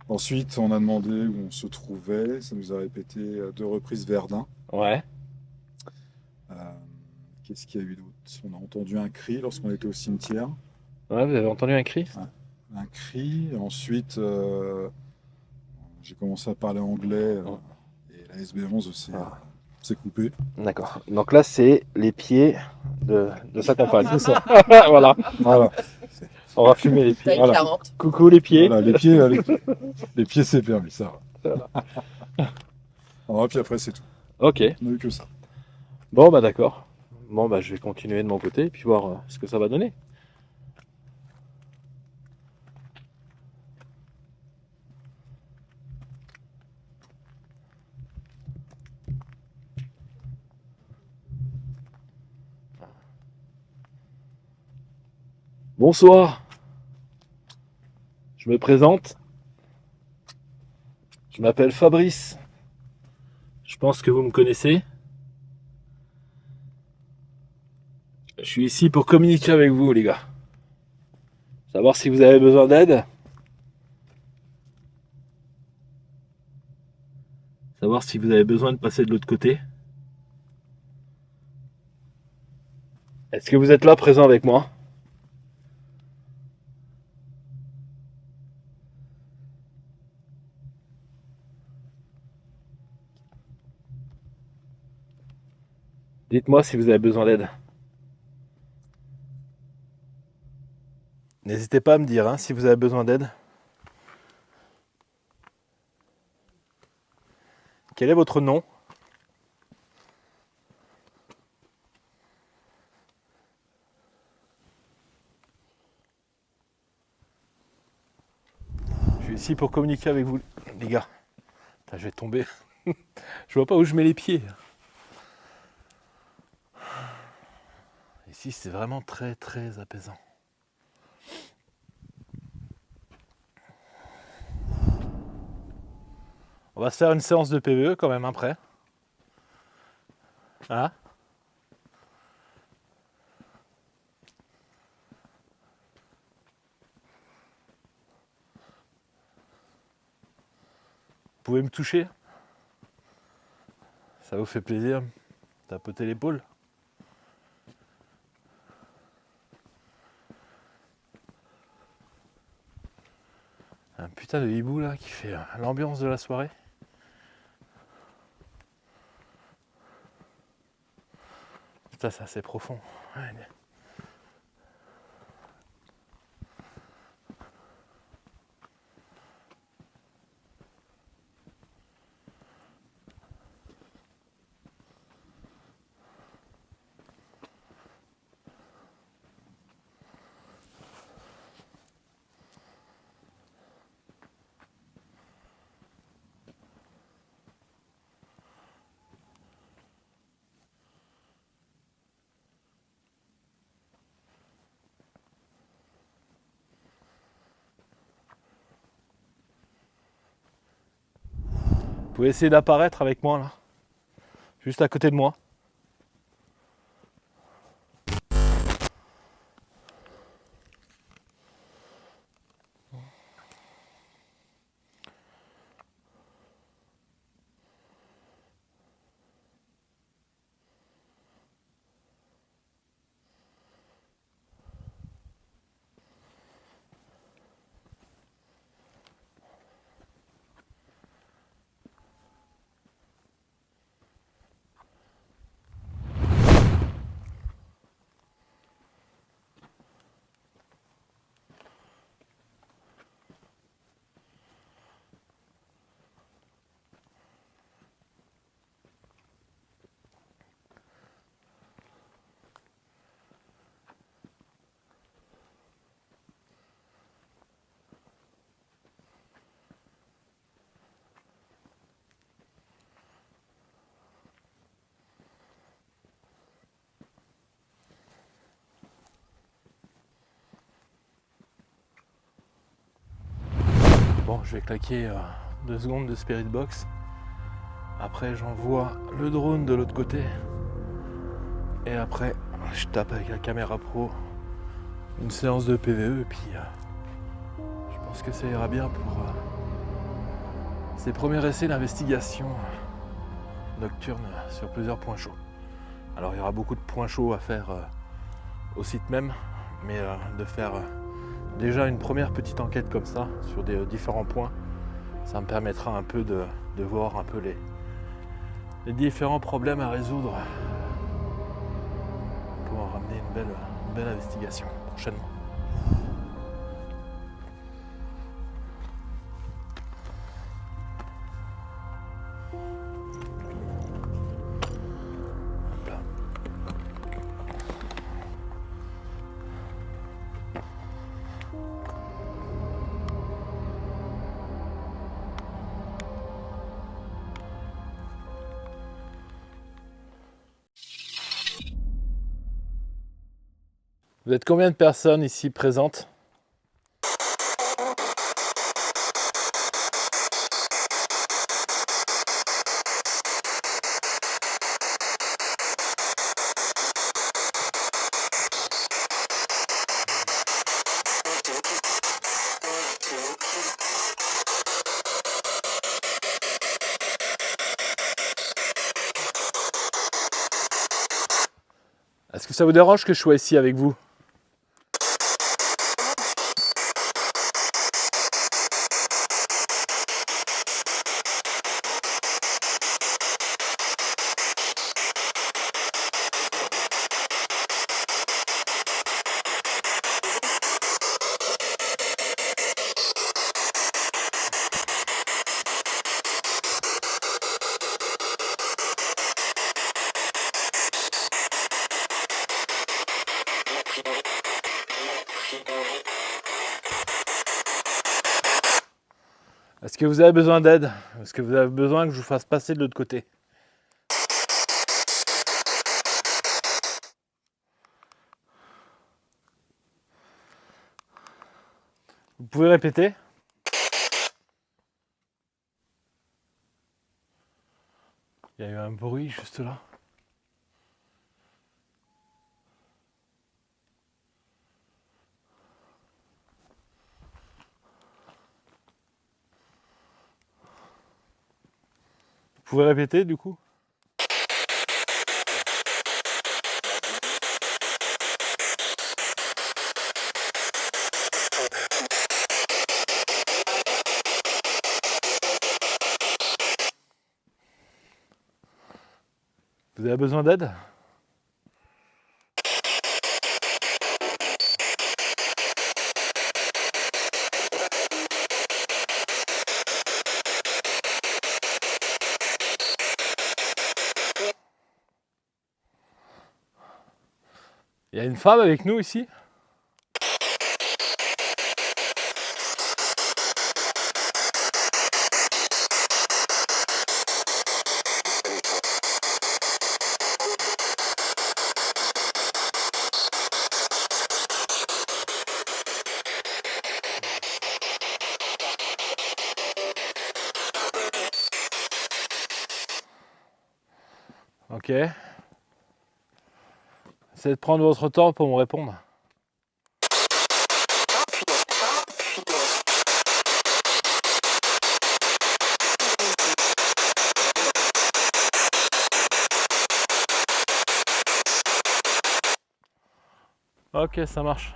Ensuite, on a demandé où on se trouvait. Ça nous a répété à 2 reprises Verdun. Ouais. Euh, Qu'est-ce qu'il y a eu d'autre? On a entendu un cri lorsqu'on était au cimetière. Ouais, vous avez entendu un cri? Un cri. Ensuite, j'ai commencé à parler anglais et la SB11 s'est coupée. D'accord. Donc là, c'est les pieds de sa compagne. C'est ça. Voilà. Voilà. On va fumer les pieds. Taille Voilà. 40. Coucou les pieds. Voilà, les pieds c'est permis, ça va. Alors, puis après, c'est tout. Ok. On n'a eu que ça. Bon, bah d'accord. Bon, bah je vais continuer de mon côté et puis voir ce que ça va donner. Bonsoir. Je me présente. Je m'appelle Fabrice. Je pense que vous me connaissez. Je suis ici pour communiquer avec vous, les gars. Savoir si vous avez besoin d'aide. Savoir si vous avez besoin de passer de l'autre côté. Est-ce que vous êtes là, présent avec moi? Dites-moi si vous avez besoin d'aide. N'hésitez pas à me dire si vous avez besoin d'aide. Quel est votre nom? Je suis ici pour communiquer avec vous, les gars. Putain, je vais tomber. Je vois pas où je mets les pieds. Ici, c'est vraiment très très apaisant. On va se faire une séance de PVE quand même après. Hein? Vous pouvez me toucher? Ça vous fait plaisir? Tapoter l'épaule? Un putain de hibou là qui fait l'ambiance de la soirée. Putain, c'est assez profond. Ouais. Vous pouvez essayer d'apparaître avec moi là. Juste à côté de moi. Bon, je vais claquer 2 secondes de Spirit Box. Après, j'envoie le drone de l'autre côté. Et après, je tape avec la caméra pro une séance de PVE et puis je pense que ça ira bien pour ces premiers essais d'investigation nocturne sur plusieurs points chauds. Alors il y aura beaucoup de points chauds à faire au site même, mais de faire déjà une première petite enquête comme ça sur des différents points, ça me permettra un peu de voir un peu les différents problèmes à résoudre pour en ramener une belle investigation prochainement. Hop là. Vous êtes combien de personnes ici présentes ? Est-ce que ça vous dérange que je sois ici avec vous ? Est-ce que vous avez besoin d'aide ? Est-ce que vous avez besoin que je vous fasse passer de l'autre côté ? Vous pouvez répéter ? Il y a eu un bruit juste là. Vous pouvez répéter du coup ? Vous avez besoin d'aide ? Il y a une femme avec nous ici ? Ok. Essayez de prendre votre temps pour me répondre. Ok, ça marche.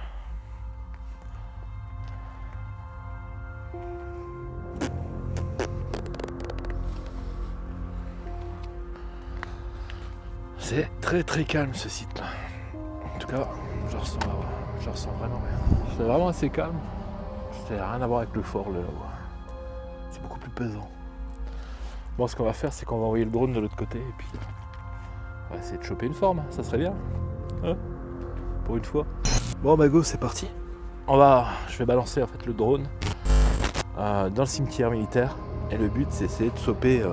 C'est très calme ce site là. En tout cas, je ressens vraiment rien. C'est vraiment assez calme. Ça n'a rien à voir avec le fort là. C'est beaucoup plus pesant. Bon, ce qu'on va faire, c'est qu'on va envoyer le drone de l'autre côté et puis on va essayer de choper une forme. Ça serait bien. Hein ? Pour une fois. Bon bah go, c'est parti. Je vais balancer en fait le drone dans le cimetière militaire et le but c'est essayer de choper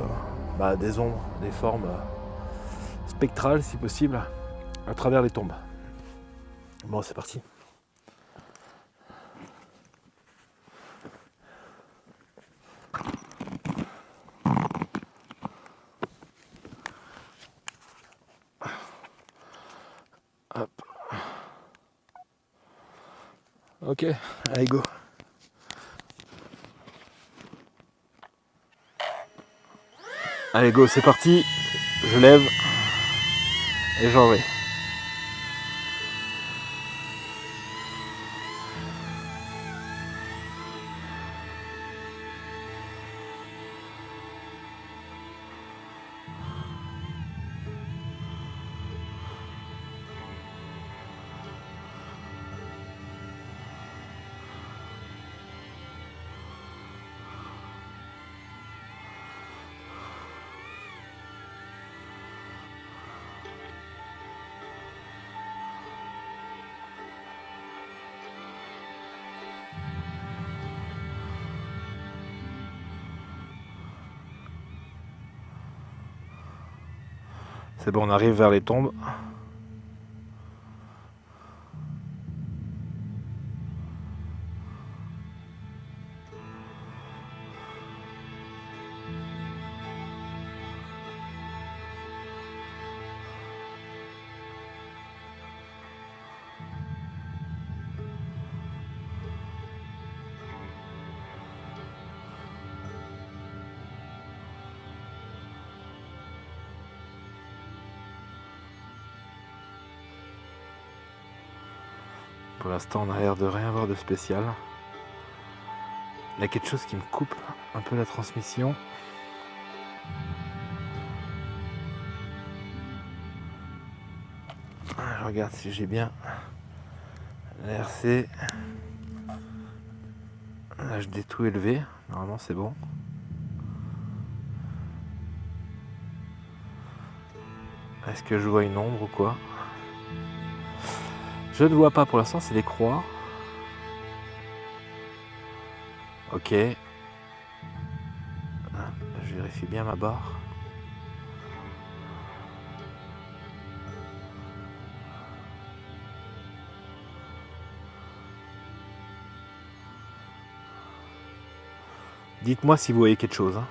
des ombres, des formes spectrales si possible à travers les tombes. Bon, c'est parti. Hop. Ok, allez go. Allez go, c'est parti. Je lève et j'en vais. C'est bon, on arrive vers les tombes. Pour l'instant, on a l'air de rien voir de spécial. Il y a quelque chose qui me coupe un peu la transmission. Je regarde si j'ai bien l'RC. HD tout élevé. Normalement, c'est bon. Est-ce que je vois une ombre ou quoi? Je ne vois pas pour l'instant, c'est des croix. Ok. Je vérifie bien ma barre. Dites-moi si vous voyez quelque chose. Hein.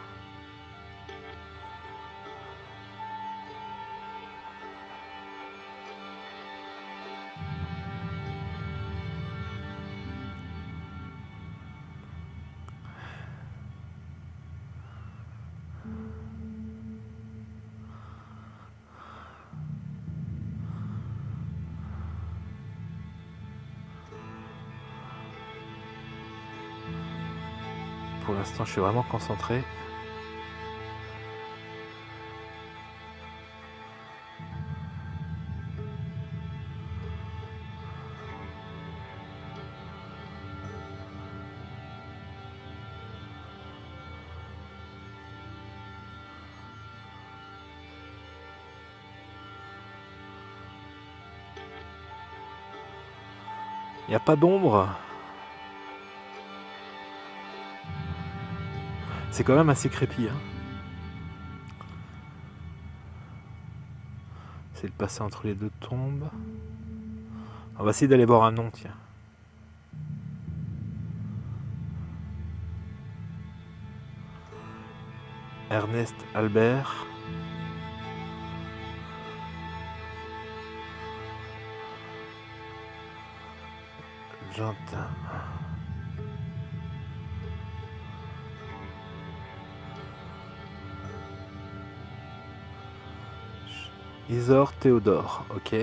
Pour l'instant, je suis vraiment concentré. Il n'y a pas d'ombre. C'est quand même assez crépi. Hein. C'est de passer entre les deux tombes. On va essayer d'aller voir un nom, tiens. Ernest Albert. Gentin. Isor Théodore, ok.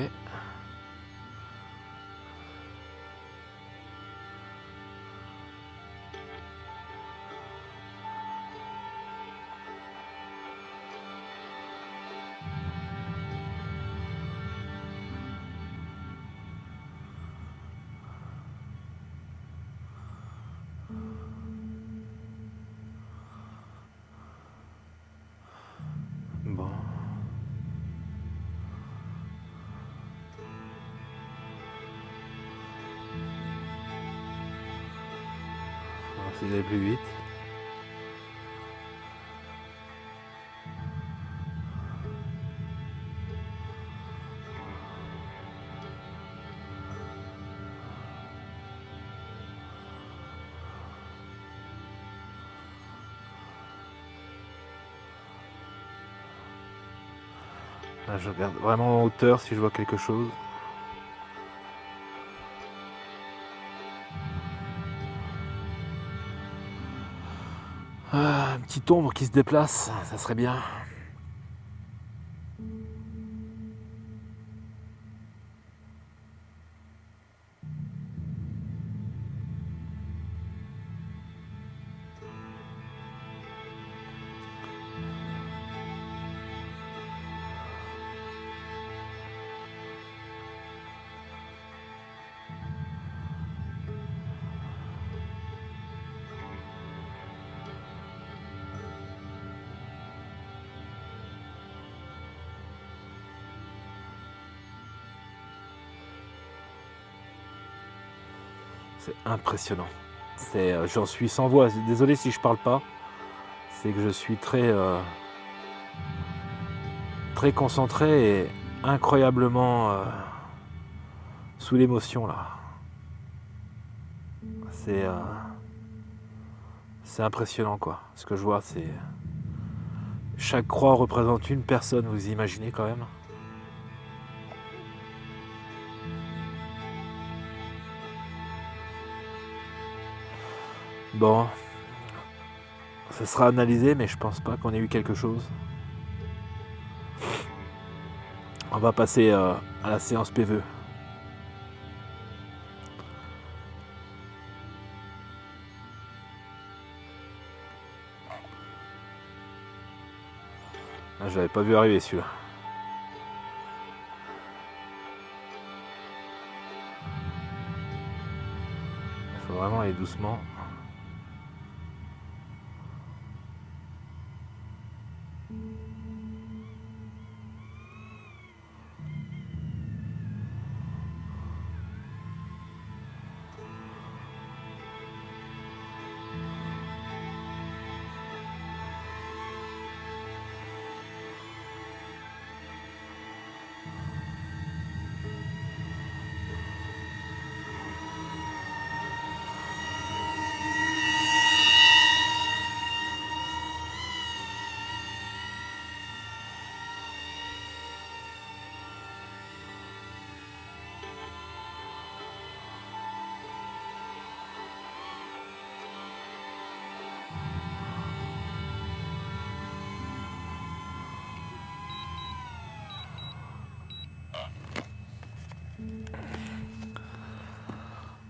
Bon. On va essayer d'aller plus vite. Là, je regarde vraiment en hauteur si je vois quelque chose. Une petite ombre qui se déplace, ça serait bien. C'est impressionnant. J'en suis sans voix. Désolé si je parle pas. C'est que je suis très concentré et incroyablement sous l'émotion là. C'est impressionnant quoi. Ce que je vois, c'est chaque croix représente une personne. Vous imaginez quand même. Bon, ça sera analysé, mais je pense pas qu'on ait eu quelque chose. On va passer à la séance PVE. Ah, je l'avais pas vu arriver celui-là. Il faut vraiment aller doucement.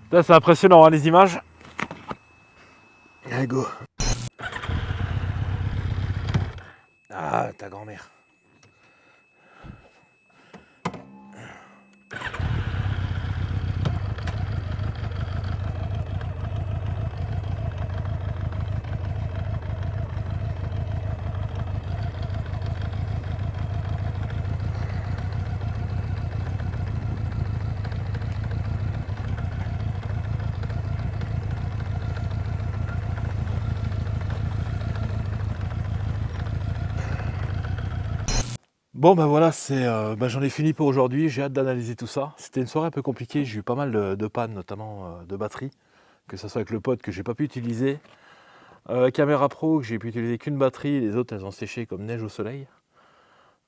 Là, c'est impressionnant hein, les images. Allez go. Ah ta grand-mère. Bon bah voilà, j'en ai fini pour aujourd'hui, j'ai hâte d'analyser tout ça. C'était une soirée un peu compliquée, j'ai eu pas mal de pannes, notamment de batterie, que ce soit avec le pod que j'ai pas pu utiliser, caméra pro que j'ai pu utiliser qu'une batterie, les autres elles ont séché comme neige au soleil.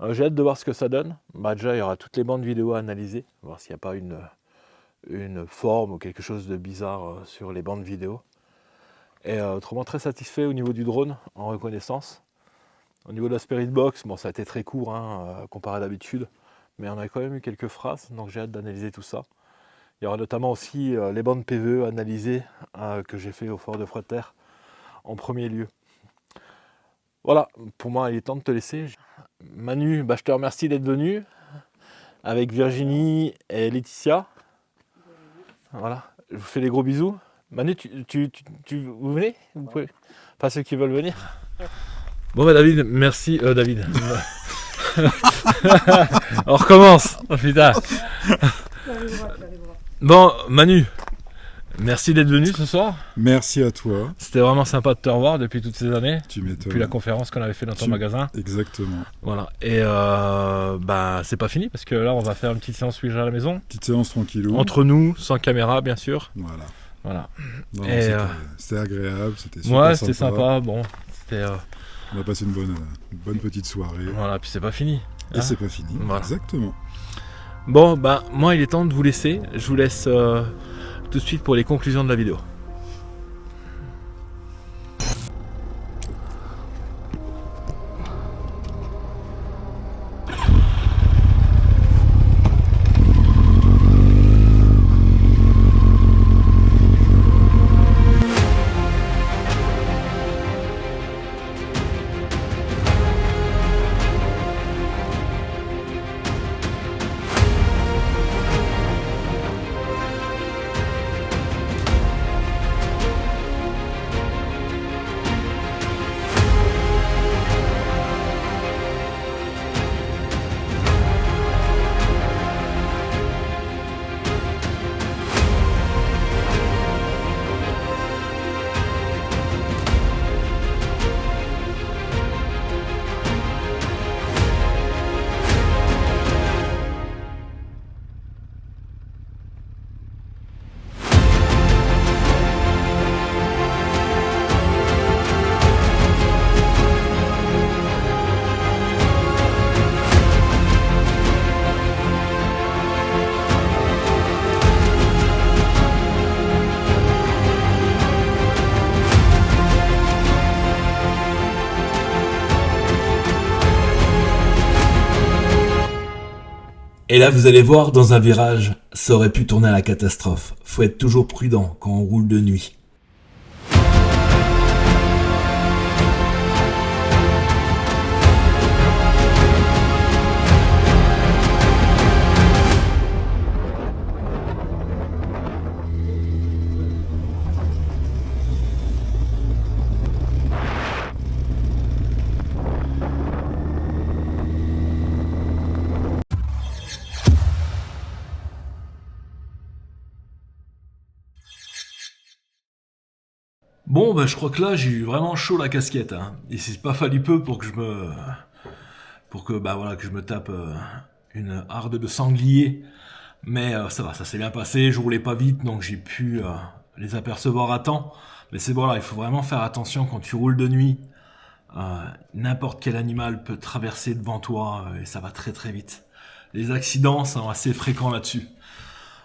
J'ai hâte de voir ce que ça donne. Bah déjà il y aura toutes les bandes vidéo à analyser, voir s'il n'y a pas une forme ou quelque chose de bizarre sur les bandes vidéo. Et autrement très satisfait au niveau du drone en reconnaissance. Au niveau de la Spirit Box, bon ça a été très court comparé à d'habitude, mais on a quand même eu quelques phrases, donc j'ai hâte d'analyser tout ça. Il y aura notamment aussi les bandes PVE analysées que j'ai fait au Fort de Froidterre en premier lieu. Voilà, pour moi il est temps de te laisser. Manu, je te remercie d'être venu avec Virginie et Laetitia. Voilà, je vous fais des gros bisous. Manu, vous venez? Vous pouvez... Pas ceux qui veulent venir. Bon bah David, merci David. On recommence. Oh putain. Bon Manu, merci d'être venu ce soir. Merci à toi. C'était vraiment sympa de te revoir depuis toutes ces années. Tu m'étonnes. Depuis la conférence qu'on avait fait dans ton magasin. Exactement. Voilà. Et c'est pas fini parce que là on va faire une petite séance Ouija à la maison. Petite séance tranquillou. Entre nous, sans caméra bien sûr. Voilà. Non, et c'était agréable, c'était super ouais, c'était sympa. Bon, c'était. On a passé une bonne petite soirée. Voilà, puis c'est pas fini. Et c'est pas fini, voilà. Exactement. Bon, moi il est temps de vous laisser. Je vous laisse tout de suite pour les conclusions de la vidéo. Et là, vous allez voir, dans un virage, ça aurait pu tourner à la catastrophe. Faut être toujours prudent quand on roule de nuit. Bon, bah, je crois que là, j'ai eu vraiment chaud la casquette, hein. Et c'est pas fallu peu pour que que je me tape une harde de sanglier. Mais ça va, ça s'est bien passé. Je roulais pas vite, donc j'ai pu les apercevoir à temps. Mais c'est voilà, il faut vraiment faire attention quand tu roules de nuit. N'importe quel animal peut traverser devant toi et ça va très très vite. Les accidents sont assez fréquents là-dessus.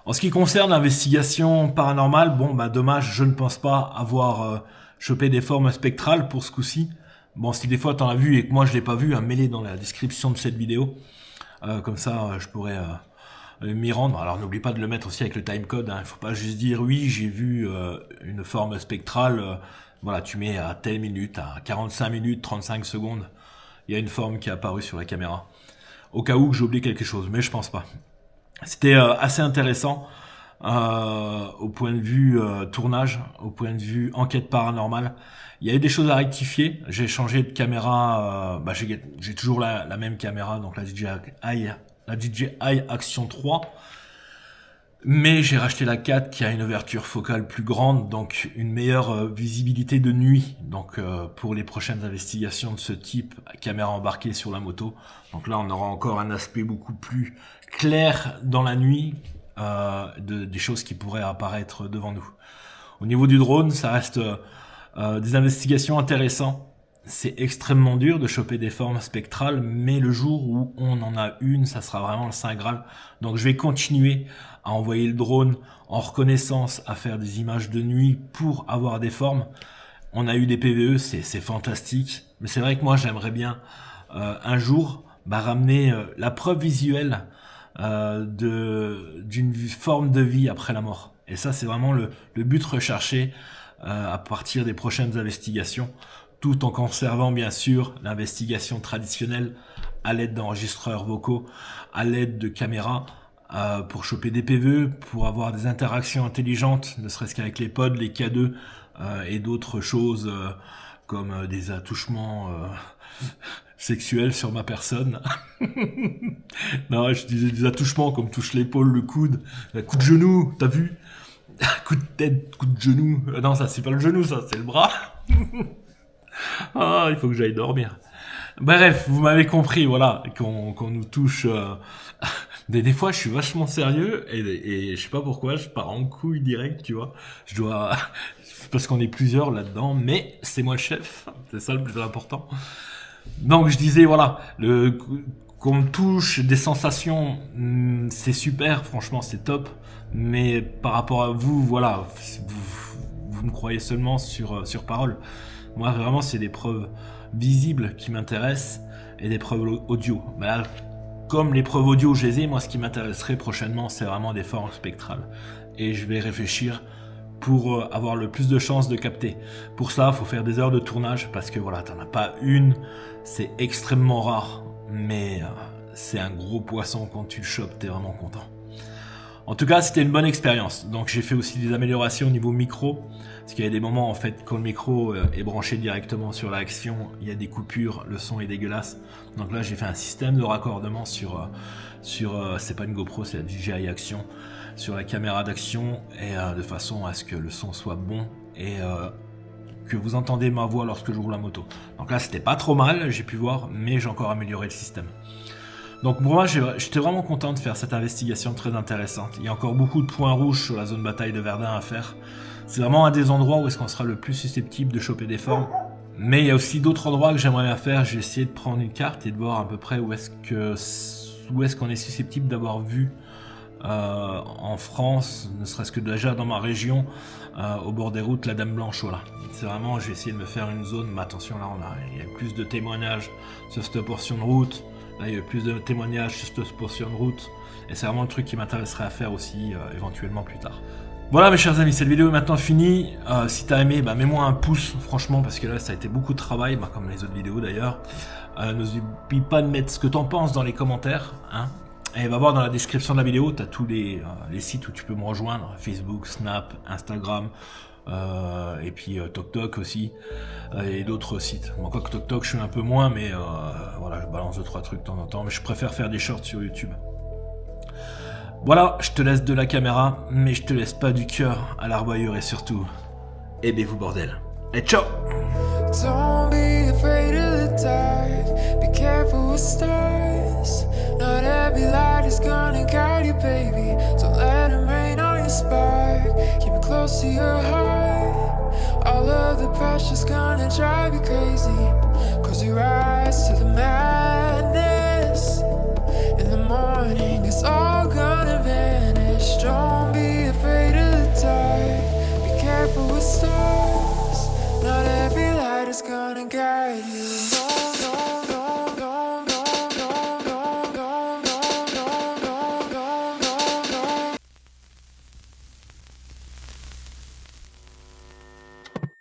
En ce qui concerne l'investigation paranormale, bon, bah dommage, je ne pense pas avoir chopé des formes spectrales pour ce coup-ci. Bon, si des fois t'en as vu et que moi je l'ai pas vu, mets-les dans la description de cette vidéo. Comme ça, je pourrais m'y rendre. Alors n'oublie pas de le mettre aussi avec le timecode. Il faut pas juste dire oui, j'ai vu une forme spectrale. Voilà, tu mets à telle minute, à 45 minutes, 35 secondes. Il y a une forme qui est apparue sur la caméra. Au cas où que j'ai oublié quelque chose, mais je pense pas. C'était assez intéressant au point de vue tournage, au point de vue enquête paranormale. Il y a eu des choses à rectifier. J'ai changé de caméra. J'ai toujours la même caméra, donc la DJI Action 3. Mais j'ai racheté la 4 qui a une ouverture focale plus grande, donc une meilleure visibilité de nuit. Donc pour les prochaines investigations de ce type, caméra embarquée sur la moto. Donc là on aura encore un aspect beaucoup plus clair dans la nuit des choses qui pourraient apparaître devant nous. Au niveau du drone, ça reste des investigations intéressantes. C'est extrêmement dur de choper des formes spectrales, mais le jour où on en a une, ça sera vraiment le Saint Graal. Donc je vais continuer à envoyer le drone en reconnaissance, à faire des images de nuit pour avoir des formes. On a eu des PVE, c'est fantastique. Mais c'est vrai que moi j'aimerais bien un jour ramener la preuve visuelle d'une forme de vie après la mort. Et ça c'est vraiment le but recherché à partir des prochaines investigations, tout en conservant bien sûr l'investigation traditionnelle à l'aide d'enregistreurs vocaux, à l'aide de caméras, pour choper des PVE, pour avoir des interactions intelligentes, ne serait-ce qu'avec les pods, les K2 et d'autres choses comme des attouchements sexuels sur ma personne. Non, je disais des attouchements comme touche l'épaule, le coude, un coup de genou, t'as vu? Coup de tête, coup de genou. Non, ça c'est pas le genou, ça c'est le bras. Ah, il faut que j'aille dormir. Bref, vous m'avez compris, voilà, qu'on nous touche. Des fois, je suis vachement sérieux et je sais pas pourquoi, je pars en couille direct, tu vois. Je dois, parce qu'on est plusieurs là-dedans, mais c'est moi le chef, c'est ça le plus important. Donc je disais, voilà, qu'on me touche, des sensations, c'est super, franchement, c'est top. Mais par rapport à vous, voilà, vous me croyez seulement sur parole. Moi, vraiment, c'est des preuves visibles qui m'intéressent et des preuves audio. Là, comme les preuves audio, je les ai. Moi, ce qui m'intéresserait prochainement, c'est vraiment des formes spectrales. Et je vais réfléchir pour avoir le plus de chances de capter. Pour ça, il faut faire des heures de tournage parce que voilà, t'en as pas une. C'est extrêmement rare, mais c'est un gros poisson. Quand tu le chopes, t'es vraiment content. En tout cas, c'était une bonne expérience. Donc, j'ai fait aussi des améliorations au niveau micro. Parce qu'il y a des moments, en fait, quand le micro est branché directement sur l'action, il y a des coupures, le son est dégueulasse. Donc là, j'ai fait un système de raccordement sur c'est pas une GoPro, c'est la DJI Action, sur la caméra d'action, et de façon à ce que le son soit bon et que vous entendez ma voix lorsque je roule la moto. Donc là, c'était pas trop mal, j'ai pu voir, mais j'ai encore amélioré le système. Donc pour moi, j'étais vraiment content de faire cette investigation très intéressante. Il y a encore beaucoup de points rouges sur la zone bataille de Verdun à faire. C'est vraiment un des endroits où est-ce qu'on sera le plus susceptible de choper des formes. Mais il y a aussi d'autres endroits que j'aimerais bien faire. J'ai essayé de prendre une carte et de voir à peu près où est-ce qu'on est susceptible d'avoir vu en France, ne serait-ce que déjà dans ma région, au bord des routes, la Dame Blanche. Voilà. C'est vraiment, j'ai essayé de me faire une zone, mais attention là, il y a plus de témoignages sur cette portion de route. Là, il y a eu plus de témoignages sur cette portion de route. Et c'est vraiment le truc qui m'intéresserait à faire aussi, éventuellement plus tard. Voilà mes chers amis, cette vidéo est maintenant finie. Si t'as aimé, mets-moi un pouce, franchement, parce que là, ça a été beaucoup de travail, comme les autres vidéos d'ailleurs. N'oublie pas de mettre ce que t'en penses dans les commentaires. Hein. Et va voir dans la description de la vidéo, t'as tous les sites où tu peux me rejoindre. Facebook, Snap, Instagram, et puis TokTok aussi, et d'autres sites. Bon, quoi que TokTok, je suis un peu moins, mais voilà, je balance 2-3 trucs de temps en temps. Mais je préfère faire des shorts sur YouTube. Voilà, je te laisse de la caméra, mais je te laisse pas du cœur à l'arboyeur et surtout, aimez-vous bordel. Et ciao! Don't be afraid of the dark. Be careful with stars. Not every light is gonna guide you, baby. Don't let them rain on your spark. Keep it close to your heart. All of the pressure's gonna drive you crazy. Close your eyes to the madness. In the morning, it's all gonna vanish. Don't be afraid of the dark. Be careful with stars. Not every light is gonna guide you.